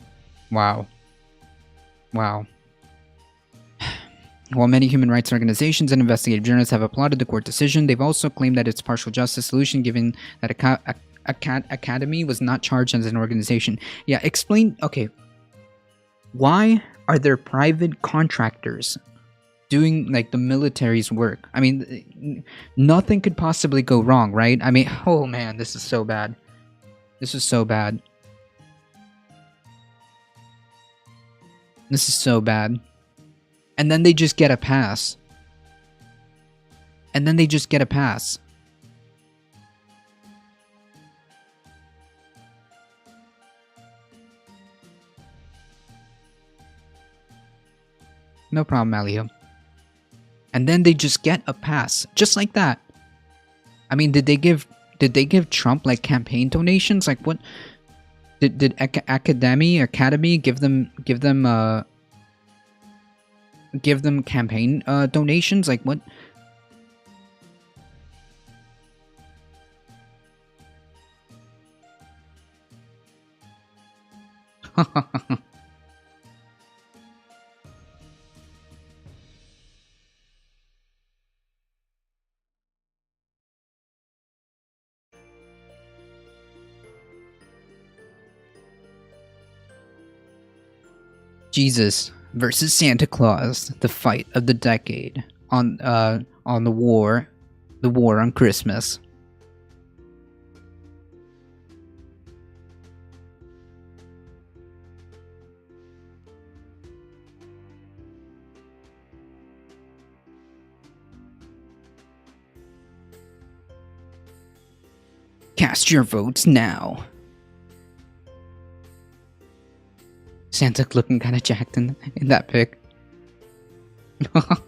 human rights organizations and investigative journalists have applauded the court decision, they've also claimed that it's a partial justice solution, given that Academy was not charged as an organization. Yeah, explain. Okay, why are there private contractors doing like the military's work? I mean, nothing could possibly go wrong, right? I mean, oh man, this is so bad. This is so bad. This is so bad. And then they just get a pass. And then they just get a pass. No problem, Malio. And then they just get a pass, just like that. I mean, did they give Trump like campaign donations? Like what? Did Academy give them campaign donations? Like what? Jesus versus Santa Claus, the fight of the decade on the war on Christmas. Cast your votes now. Santa looking kind of jacked in that pic. But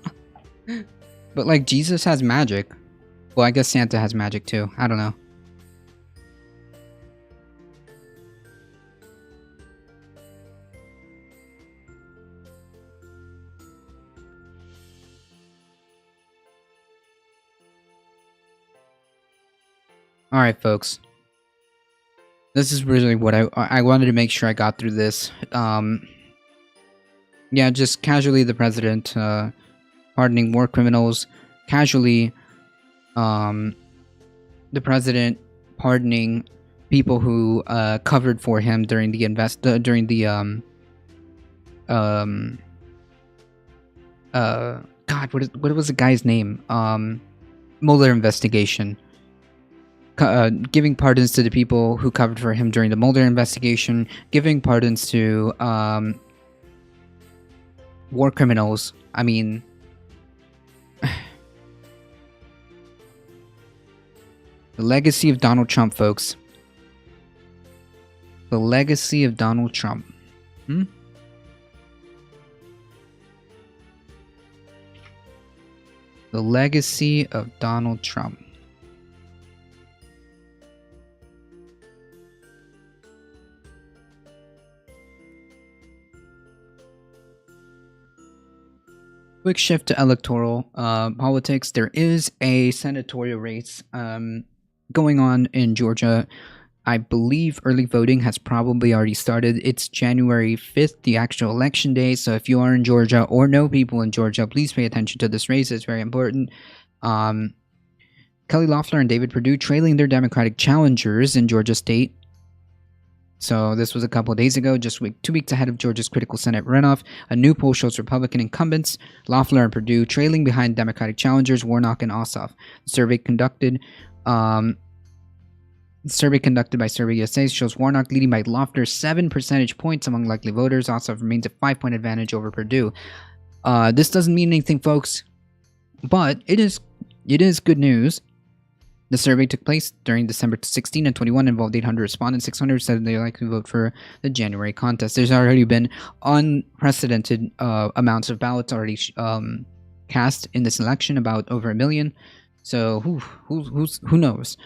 like, Jesus has magic. Well, I guess Santa has magic too. I don't know. All right, folks. This is really what I wanted to make sure I got through this. Yeah, just casually the president pardoning war criminals, casually the president pardoning people who covered for him during the God, what was the guy's name? Mueller investigation. Giving pardons to the people who covered for him during the Mueller investigation, giving pardons to war criminals. I mean, the legacy of Donald Trump, folks. The legacy of Donald Trump. The legacy of Donald Trump. Quick shift to electoral politics. There is a senatorial race going on in Georgia. I believe early voting has probably already started. It's January 5th, the actual election day. So if you are in Georgia or know people in Georgia, please pay attention to this race. It's very important. Kelly Loeffler and David Perdue trailing their Democratic challengers in Georgia State. So this was a couple of days ago, just 2 weeks ahead of Georgia's critical Senate runoff. A new poll shows Republican incumbents, Loeffler and Perdue, trailing behind Democratic challengers Warnock and Ossoff. The survey conducted by Survey USA shows Warnock leading by Loeffler 7 percentage points among likely voters. Ossoff remains a 5-point advantage over Perdue. This doesn't mean anything, folks, but it is good news. The survey took place during December 16 and 21, involved 800 respondents. 600 said they likely vote for the January contest. There's already been unprecedented amounts of ballots already cast in this election, about over 1 million. So who knows?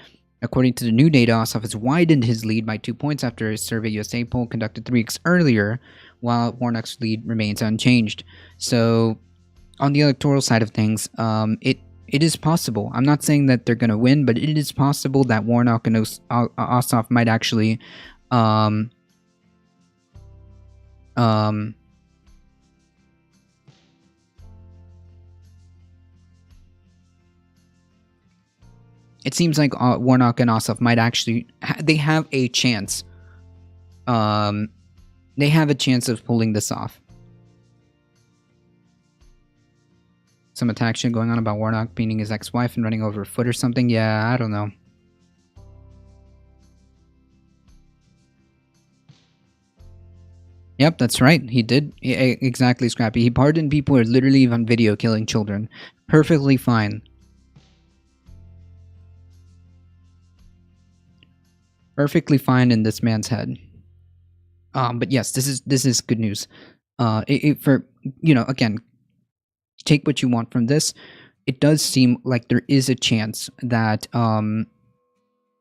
According to the new data, Ossoff has widened his lead by 2 points after his Survey USA poll conducted 3 weeks earlier, while Warnock's lead remains unchanged. So on the electoral side of things, it is possible. I'm not saying that they're going to win, but it is possible that Warnock and Ossoff might actually it seems like Warnock and Ossoff might actually they have a chance. They have a chance of pulling this off. Some attack shit going on about Warnock beating his ex-wife and running over a foot or something. Yeah, I don't know. Yep, that's right. He did. Exactly, Scrappy. He pardoned people who are literally on video killing children. Perfectly fine. Perfectly fine in this man's head. But yes, this is good news. For, you know, again, take what you want from this. It does seem like there is a chance that the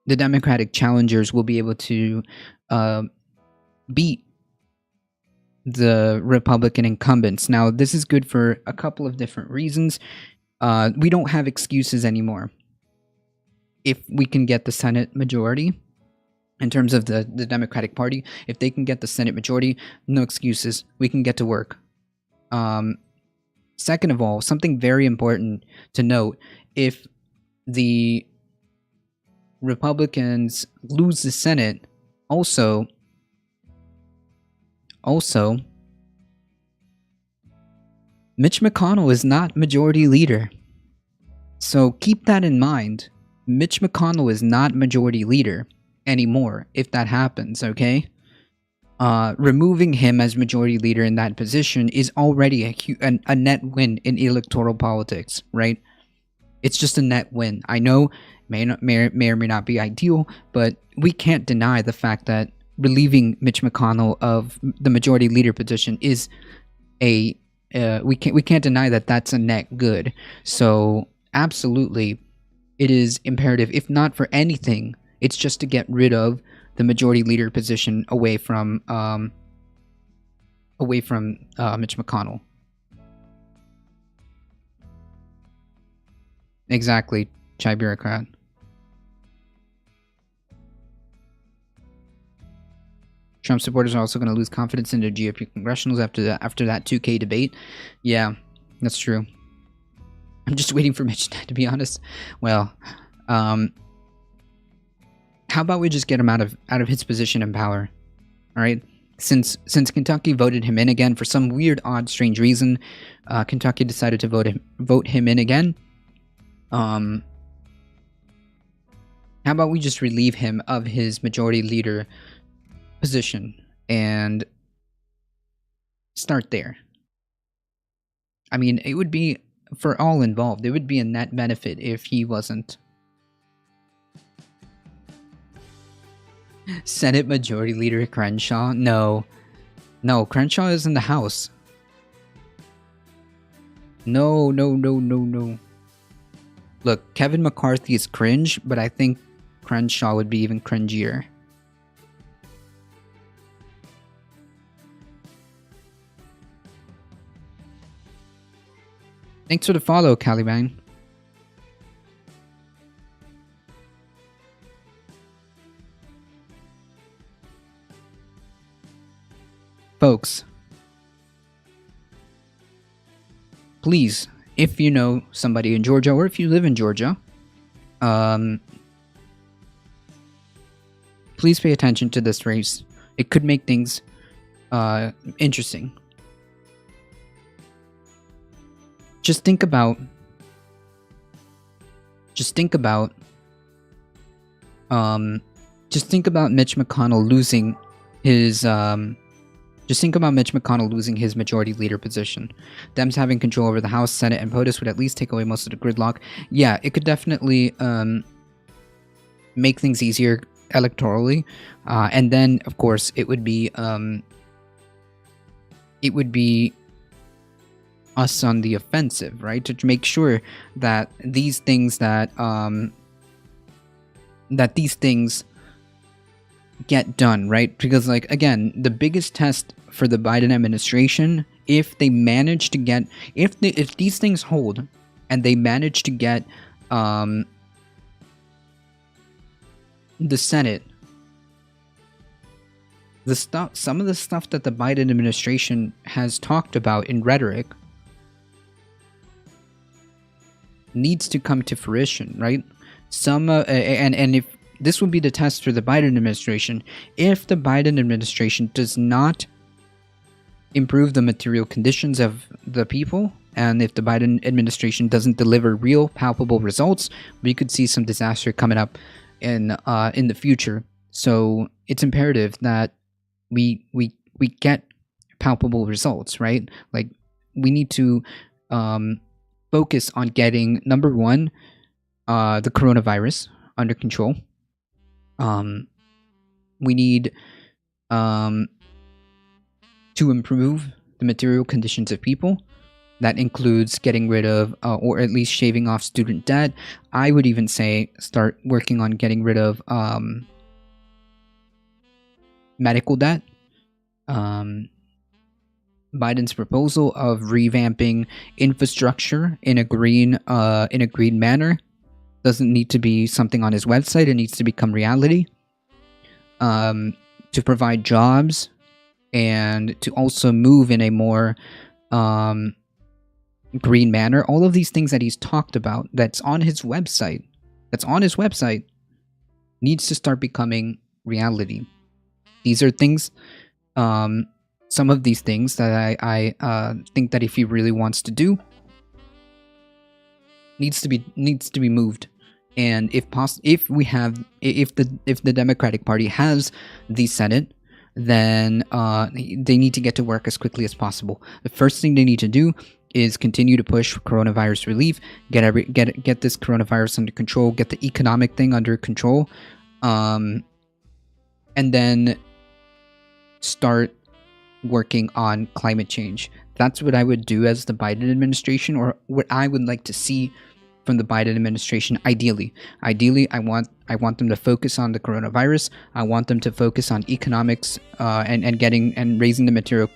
Democratic challengers will be able to beat the Republican incumbents. Now, this is good for a couple of different reasons. We don't have excuses anymore. If we can get the Senate majority, in terms of the Democratic Party, if they can get the Senate majority, no excuses. We can get to work. Second of all, something very important to note, if the Republicans lose the Senate, also, Mitch McConnell is not majority leader. So keep that in mind. Mitch McConnell is not majority leader anymore if that happens, okay? Removing him as majority leader in that position is already a net win in electoral politics, right? It's just a net win. I know may or may not be ideal, but we can't deny the fact that relieving Mitch McConnell of the majority leader position is we can't deny that that's a net good. So absolutely, it is imperative, if not for anything, it's just to get rid of the majority leader position away from Mitch McConnell. Exactly, Chai Bureaucrat. Trump supporters are also going to lose confidence in the GOP congressionals after that 2K debate. Yeah, that's true. I'm just waiting for Mitch, to be honest. Well, how about we just get him out of his position in power? All right. Since Kentucky voted him in again for some weird, odd, strange reason, Kentucky decided to vote him in again. How about we just relieve him of his majority leader position and start there? I mean, it would be, for all involved, it would be a net benefit if he wasn't. Senate Majority Leader Crenshaw? No. No, Crenshaw is in the House. No. Look, Kevin McCarthy is cringe, but I think Crenshaw would be even cringier. Thanks for the follow, Caliban. Folks, please, if you know somebody in Georgia, or if you live in Georgia, please pay attention to this race. It could make things interesting. Just think about Mitch McConnell losing his majority leader position. Dems having control over the House, Senate, and POTUS would at least take away most of the gridlock. Yeah, it could definitely make things easier electorally, and then of course it would be us on the offensive, right? To make sure that these things get done, right? Because, like, again, the biggest test for the Biden administration, if they manage to get, if these things hold and they manage to get the Senate, some of the stuff that the Biden administration has talked about in rhetoric needs to come to fruition, right? And if this will be the test for the Biden administration, if the Biden administration does not improve the material conditions of the people, and if the Biden administration doesn't deliver real, palpable results, we could see some disaster coming up in the future. So it's imperative that we get palpable results, right? Like, we need to focus on getting, number one, the coronavirus under control. We need to improve the material conditions of people. That includes getting rid of, or at least shaving off student debt. I would even say start working on getting rid of medical debt. Biden's proposal of revamping infrastructure in a green manner doesn't need to be something on his website. It needs to become reality. To provide jobs and to also move in a more green manner. All of these things that he's talked about, that's on his website, needs to start becoming reality. These are things, some of these things that I think that if he really wants to do, needs to be moved. And if the Democratic Party has the Senate, then they need to get to work as quickly as possible. The first thing they need to do is continue to push for coronavirus relief, get this coronavirus under control, get the economic thing under control, and then start working on climate change. That's what I would do as the Biden administration, or what I would like to see from the Biden administration. Ideally, I want them to focus on the coronavirus. I want them to focus on economics and raising the material,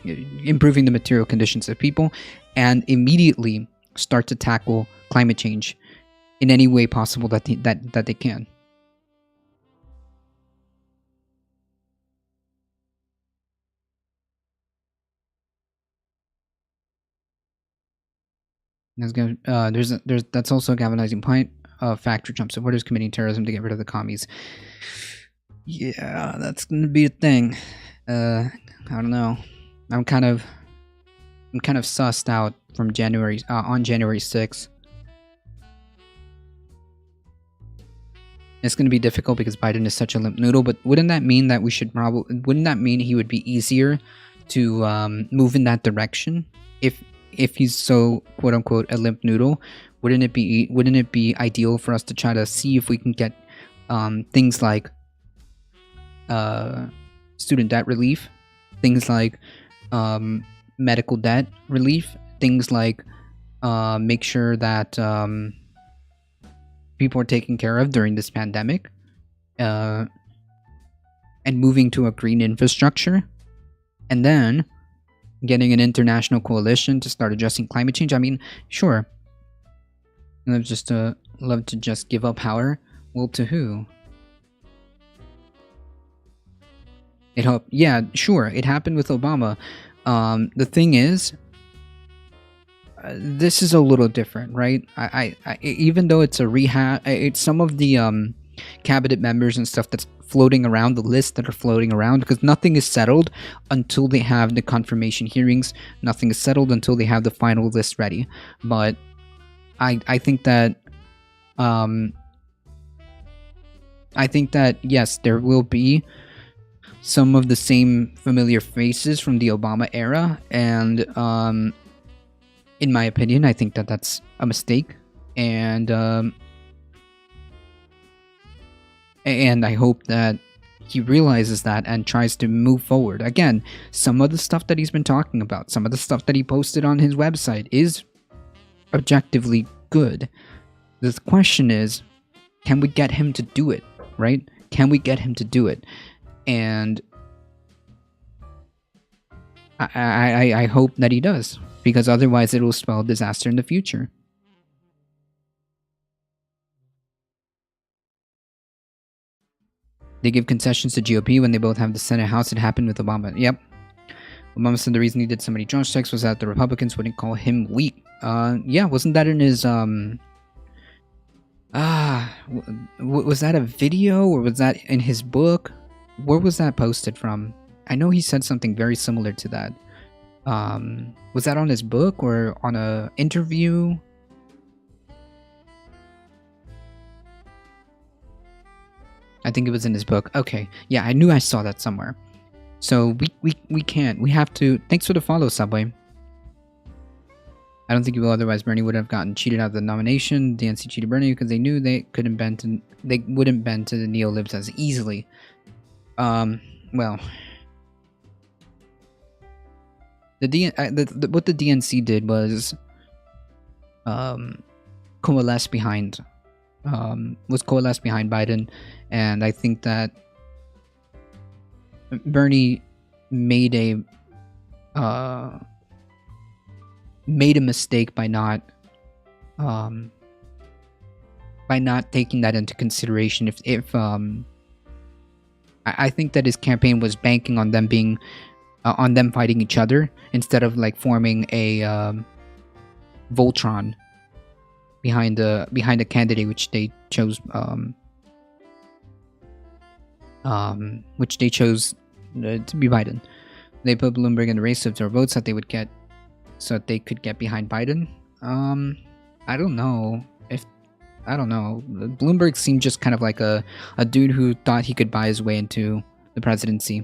improving the material conditions of people, and immediately start to tackle climate change in any way possible that they can. That's also a galvanizing point. Factory Trump supporters committing terrorism to get rid of the commies. Yeah, that's gonna be a thing. I don't know. I'm kind of sussed out from January on January 6th. It's going to be difficult because Biden is such a limp noodle, but wouldn't that mean that wouldn't that mean he would be easier to move in that direction if he's so quote unquote a limp noodle? Wouldn't it be ideal for us to try to see if we can get things like student debt relief, things like medical debt relief, things like make sure that people are taken care of during this pandemic, and moving to a green infrastructure, and then getting an international coalition to start addressing climate change. I mean, sure. Love to just give up power. Well, to who? Yeah, sure. It happened with Obama. The thing is, this is a little different, right? I even though it's a rehab, it's some of the cabinet members and stuff that's floating around, the lists that are floating around, because nothing is settled until they have the confirmation hearings. Nothing is settled until they have the final list ready. But I think that yes, there will be some of the same familiar faces from the Obama era, and in my opinion, I think that that's a mistake, and I hope that he realizes that and tries to move forward. Again, some of the stuff that he's been talking about, some of the stuff that he posted on his website is objectively good. The question is, can we get him to do it, right? Can we get him to do it? And I hope that he does, because otherwise it will spell disaster in the future. They give concessions to GOP when they both have the Senate House. It happened with Obama. Yep. Obama said the reason he did so many drone strikes was that the Republicans wouldn't call him weak. Yeah, wasn't that in his was that a video, or was that in his book? Where was that posted from? I know he said something very similar to that. Was that on his book or on a interview? I think it was in his book. Okay, yeah, I knew I saw that somewhere. So we can't. We have to. Thanks for the follow, Subway. I don't think he will. Otherwise, Bernie would have gotten cheated out of the nomination. DNC cheated Bernie because they knew they wouldn't bend to the neo-libs as easily. Well, what the DNC did was coalesce behind Biden, and I think that Bernie made a mistake by not taking that into consideration. I think that his campaign was banking on them being on them fighting each other instead of like forming a Voltron behind a candidate which they chose to be Biden. They put Bloomberg in the race to absorb votes that they would get, so that they could get behind Biden. I don't know. Bloomberg seemed just kind of like a dude who thought he could buy his way into the presidency.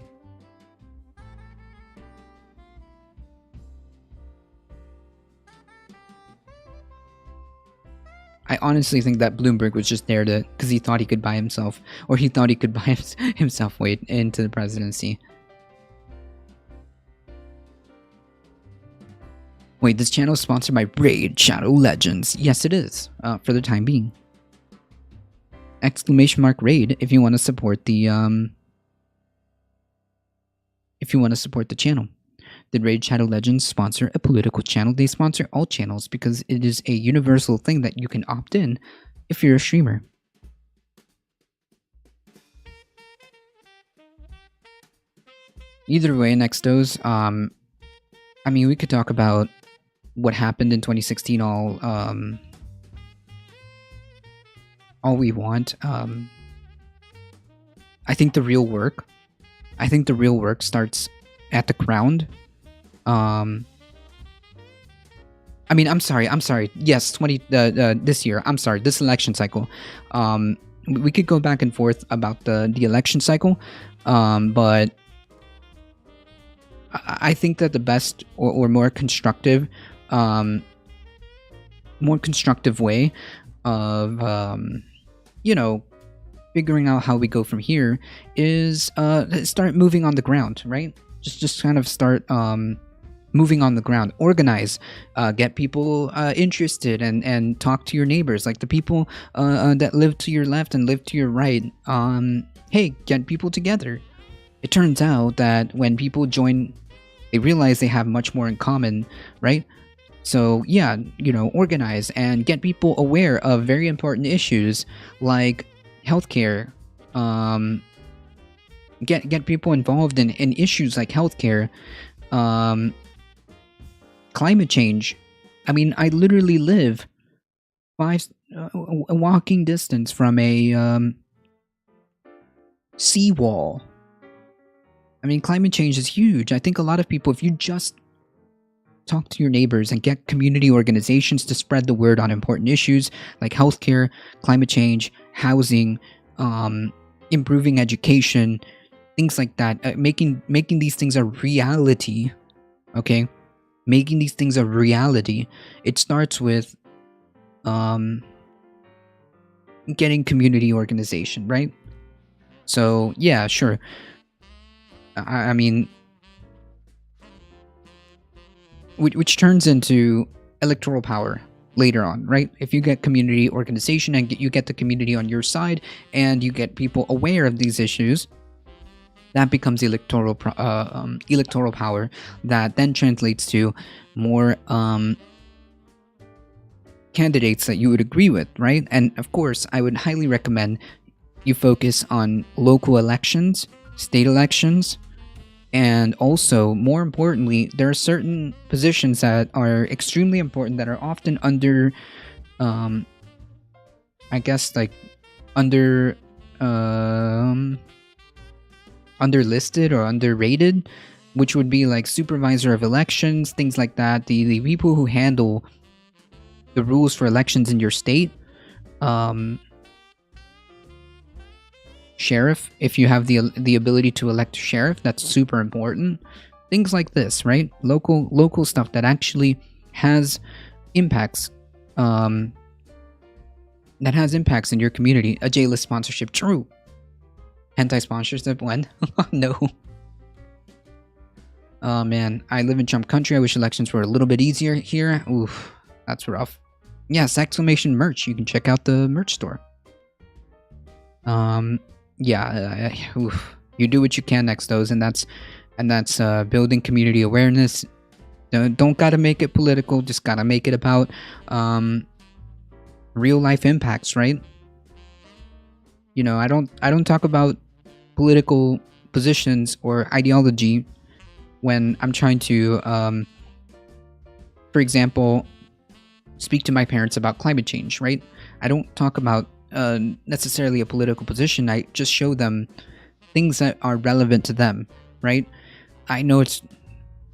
I honestly think that Bloomberg was just there because he thought he could buy himself, or he thought he could buy himself way into the presidency. Wait, this channel is sponsored by Raid Shadow Legends. Yes, it is, for the time being. ! Raid if you want to support the channel. Did Raid Shadow Legends sponsor a political channel? They sponsor all channels because it is a universal thing that you can opt in if you're a streamer. Either way, Nextos, I mean, we could talk about what happened in 2016 all we want. I think the real work starts at the ground. I mean, I'm sorry. Yes, this year. I'm sorry, this election cycle. We could go back and forth about the election cycle, but I think that the best or more constructive way of figuring out how we go from here is start moving on the ground, right? Just kind of start moving on the ground. Organize, get people interested, and talk to your neighbors, like the people that live to your left and live to your right. Hey, get people together. It turns out that when people join, they realize they have much more in common, right? So yeah, organize and get people aware of very important issues like healthcare. Get people involved in issues like healthcare, climate change. I mean, I literally live a walking distance from a seawall. I mean, climate change is huge. I think a lot of people, if you just talk to your neighbors and get community organizations to spread the word on important issues like healthcare, climate change, housing, improving education, things like that, making these things a reality, okay? Making these things a reality. It starts with getting community organization, right? So yeah, sure. I mean, which turns into electoral power later on, right? If you get community organization and you get the community on your side and you get people aware of these issues, that becomes electoral power that then translates to more candidates that you would agree with, right? And of course, I would highly recommend you focus on local elections, state elections, and also, more importantly, there are certain positions that are extremely important that are often under, I guess, like, underlisted or underrated, which would be like supervisor of elections, things like that. The people who handle the rules for elections in your state, sheriff, if you have the ability to elect a sheriff, that's super important. Things like this, right? Local stuff that actually has impacts, in your community. A J-list sponsorship, true. Anti-sponsorship, when? No. Oh man, I live in Trump country. I wish elections were a little bit easier here. Oof, that's rough. Yes, exclamation merch. You can check out the merch store. Yeah, oof. You do what you can, Nextos, and that's building community awareness. Don't gotta make it political. Just gotta make it about real life impacts, right? I don't talk about political positions or ideology when I'm trying to, for example, speak to my parents about climate change, right? I don't talk about necessarily a political position. I just show them things that are relevant to them, right? I know it's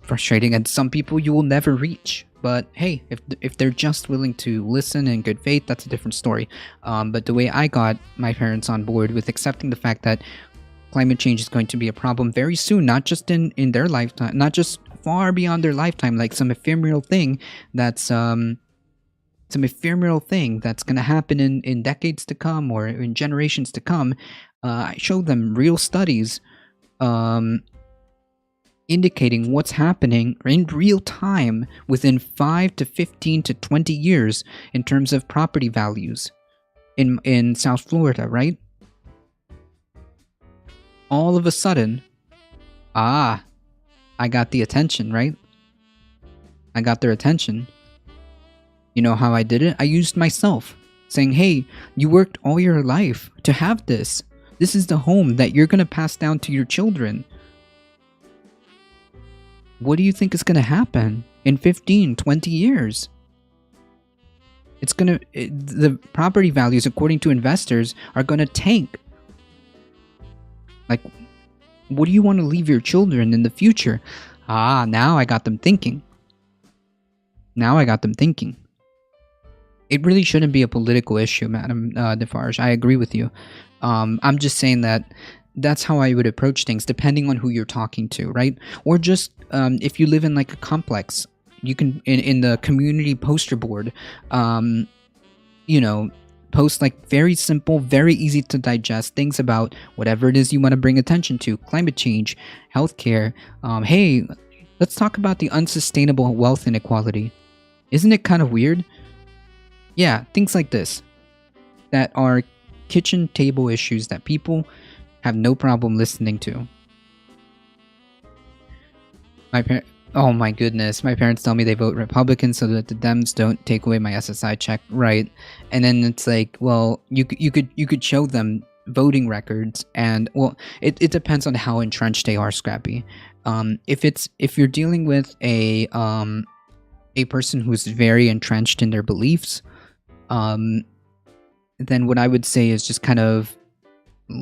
frustrating, and some people you will never reach. But hey, if they're just willing to listen in good faith, that's a different story. But the way I got my parents on board with accepting the fact that climate change is going to be a problem very soon, not just in their lifetime, not just far beyond their lifetime, like some ephemeral thing that's going to happen in decades to come or in generations to come. I showed them real studies indicating what's happening in real time within 5 to 15 to 20 years in terms of property values in South Florida, right? All of a sudden, I got the attention, right? I got their attention. You know how I did it? I used myself, saying, hey, you worked all your life to have this. This is the home that you're going to pass down to your children. What do you think is going to happen in 15, 20 years? The property values, according to investors, are going to tank. Like, what do you want to leave your children in the future? Now I got them thinking. It really shouldn't be a political issue, Madam Defarge. I agree with you. I'm just saying that that's how I would approach things, depending on who you're talking to, right? Or just if you live in like a complex, you can in the community poster board, post like very simple, very easy to digest things about whatever it is you want to bring attention to: climate change, healthcare. Hey, let's talk about the unsustainable wealth inequality. Isn't it kind of weird? Yeah, things like this that are kitchen table issues that people have no problem listening to. Oh my goodness, my parents tell me they vote Republican so that the Dems don't take away my SSI check, right? And then it's like, well, you could show them voting records, and well, it depends on how entrenched they are, Scrappy. If you're dealing with a person who's very entrenched in their beliefs, then what I would say is just kind of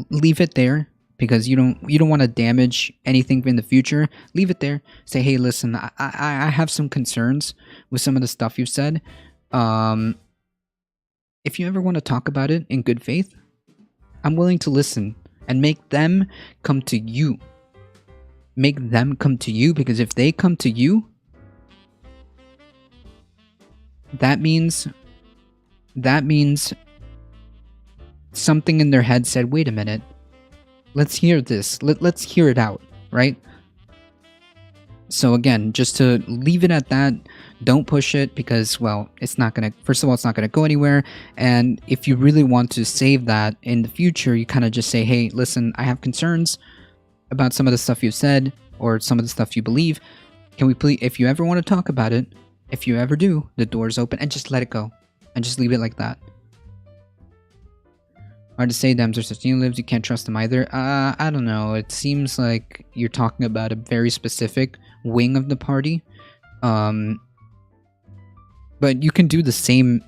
leave it there, because you don't want to damage anything in the future. Leave it there. Say, hey, listen, I have some concerns with some of the stuff you've said. If you ever want to talk about it in good faith, I'm willing to listen and make them come to you. Make them come to you, because if they come to you, that means something in their head said, wait a minute, let's hear this. Let's hear it out, right? So again, just to leave it at that, don't push it, because, well, it's not going to, first of all, it's not going to go anywhere. And if you really want to save that in the future, you kind of just say, hey, listen, I have concerns about some of the stuff you've said or some of the stuff you believe. Can we please, if you ever want to talk about it, if you ever do, the door's open, and just let it go and just leave it like that. Hard to say, Dems are such new libs, you can't trust them either. I don't know. It seems like you're talking about a very specific wing of the party. But you can do the same.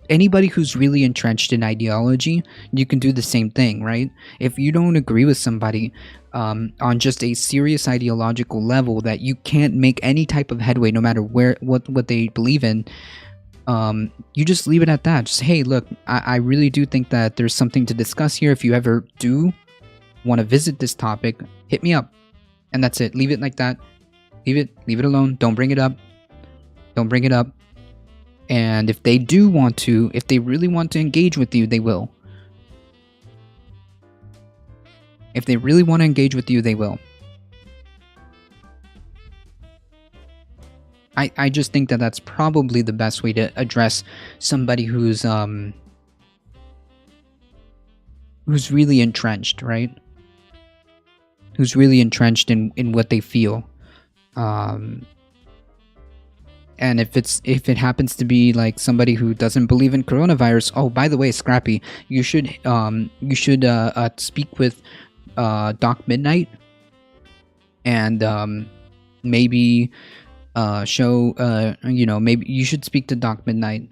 Anybody who's really entrenched in ideology, you can do the same thing, right? If you don't agree with somebody on just a serious ideological level that you can't make any type of headway, no matter what they believe in, you just leave it at that. Just, hey, look, I really do think that there's something to discuss here. If you ever do want to visit this topic, hit me up. And that's it. Leave it like that. Leave it alone. Don't bring it up. And if they do want to, if they really want to engage with you, they will. If they really want to engage with you, they will. I just think that that's probably the best way to address somebody who's really entrenched, right? Who's really entrenched in what they feel. And if it happens to be like somebody who doesn't believe in coronavirus, oh, by the way, Scrappy, you should speak with Doc Midnight, and maybe maybe you should speak to Doc Midnight.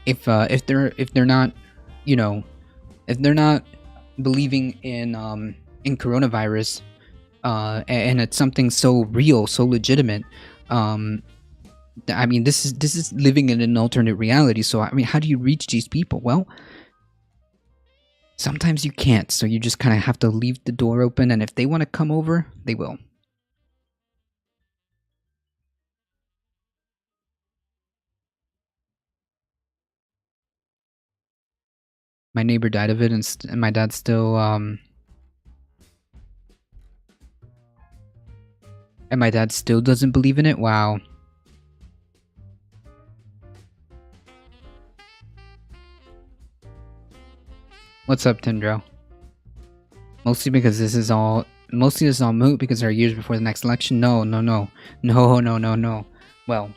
If they're not, if they're not believing in coronavirus, and it's something so real, so legitimate, I mean, this is living in an alternate reality. So I mean, how do you reach these people? Well, sometimes you can't, so you just kind of have to leave the door open, and if they want to come over, they will. My neighbor died of it, and my dad still doesn't believe in it. Wow. What's up, Tindro? Mostly because this is all moot because there are years before the next election. No. Well,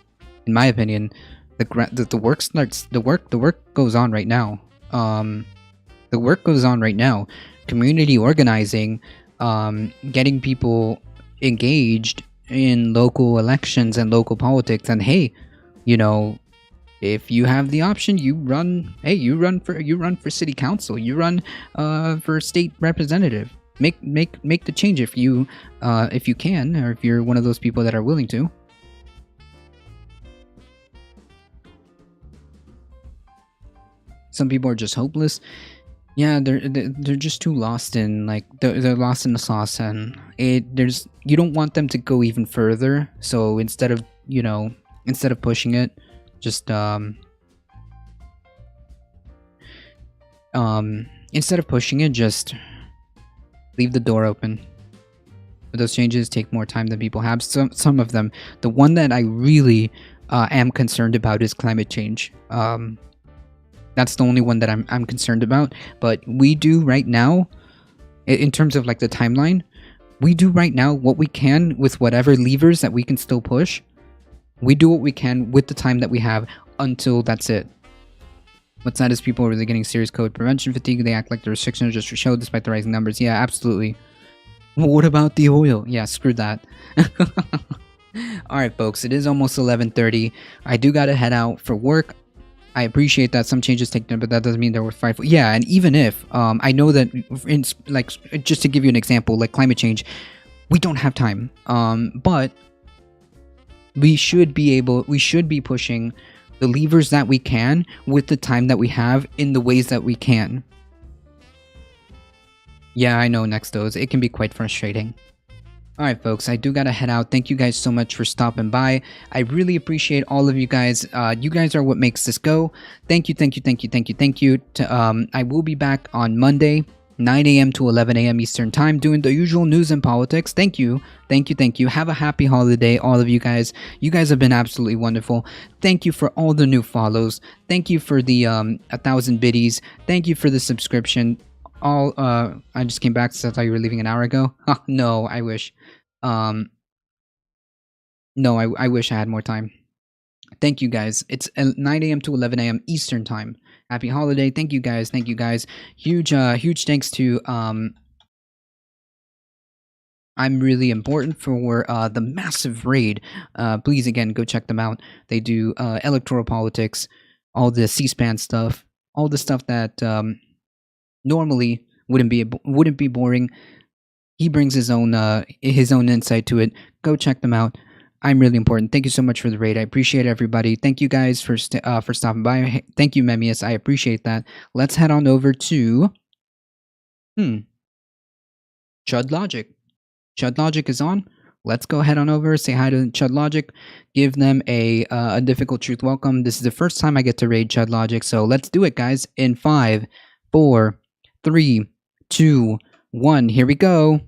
in my opinion, The work starts. The work goes on right now. The work goes on right now. Community organizing, getting people engaged in local elections and local politics. And hey, you know, if you have the option, you run. Hey, you run for city council. You run for state representative. Make the change if you can, or if you're one of those people that are willing to. Some people are just hopeless. Yeah, they're just too lost in, like, they're lost in the sauce, and you don't want them to go even further. So instead of pushing it, just instead of pushing it, just leave the door open. But those changes take more time than people have. Some of them. The one that I really am concerned about is climate change. That's the only one that I'm concerned about. But we do right now, in terms of like the timeline, we do right now what we can with whatever levers that we can still push. We do what we can with the time that we have until that's it. What's sad is people are really getting serious COVID prevention fatigue. They act like the restrictions are just for show despite the rising numbers. Yeah, absolutely. What about the oil? Yeah, screw that. Alright folks, it is almost 11:30. I do gotta head out for work. I appreciate that some changes take time, but that doesn't mean they're worth fighting for. Yeah, and even if, I know that, like, just to give you an example, like climate change, we don't have time. But we should be pushing the levers that we can with the time that we have in the ways that we can. Yeah, I know, Nextos. It can be quite frustrating. Alright folks, I do gotta head out. Thank you guys so much for stopping by. I really appreciate all of you guys. You guys are what makes this go. Thank you. I will be back on Monday, 9 a.m. to 11 a.m. Eastern Time, doing the usual news and politics. Thank you. Have a happy holiday, all of you guys. You guys have been absolutely wonderful. Thank you for all the new follows. Thank you for the 1,000 biddies. Thank you for the subscription. I just came back, so I thought you were leaving an hour ago. No, I wish. No, I wish I had more time. Thank you guys. It's 9 a.m. to 11 a.m. Eastern Time. Happy holiday. Thank you guys. Huge thanks to I'm Really Important for the massive raid. Please, again, go check them out. They do electoral politics, all the C-SPAN stuff, all the stuff that normally wouldn't be boring. He brings his own insight to it. Go check them out. I'm Really Important. Thank you so much for the raid. I appreciate everybody. Thank you guys for stopping by. Thank you, Memius. I appreciate that. Let's head on over to Chud Logic. Chud Logic is on. Let's go head on over, say hi to Chud Logic, give them a difficult truth welcome. This is the first time I get to raid Chud Logic, so let's do it, guys. In 5, 4, 3, 2, 1. Here we go.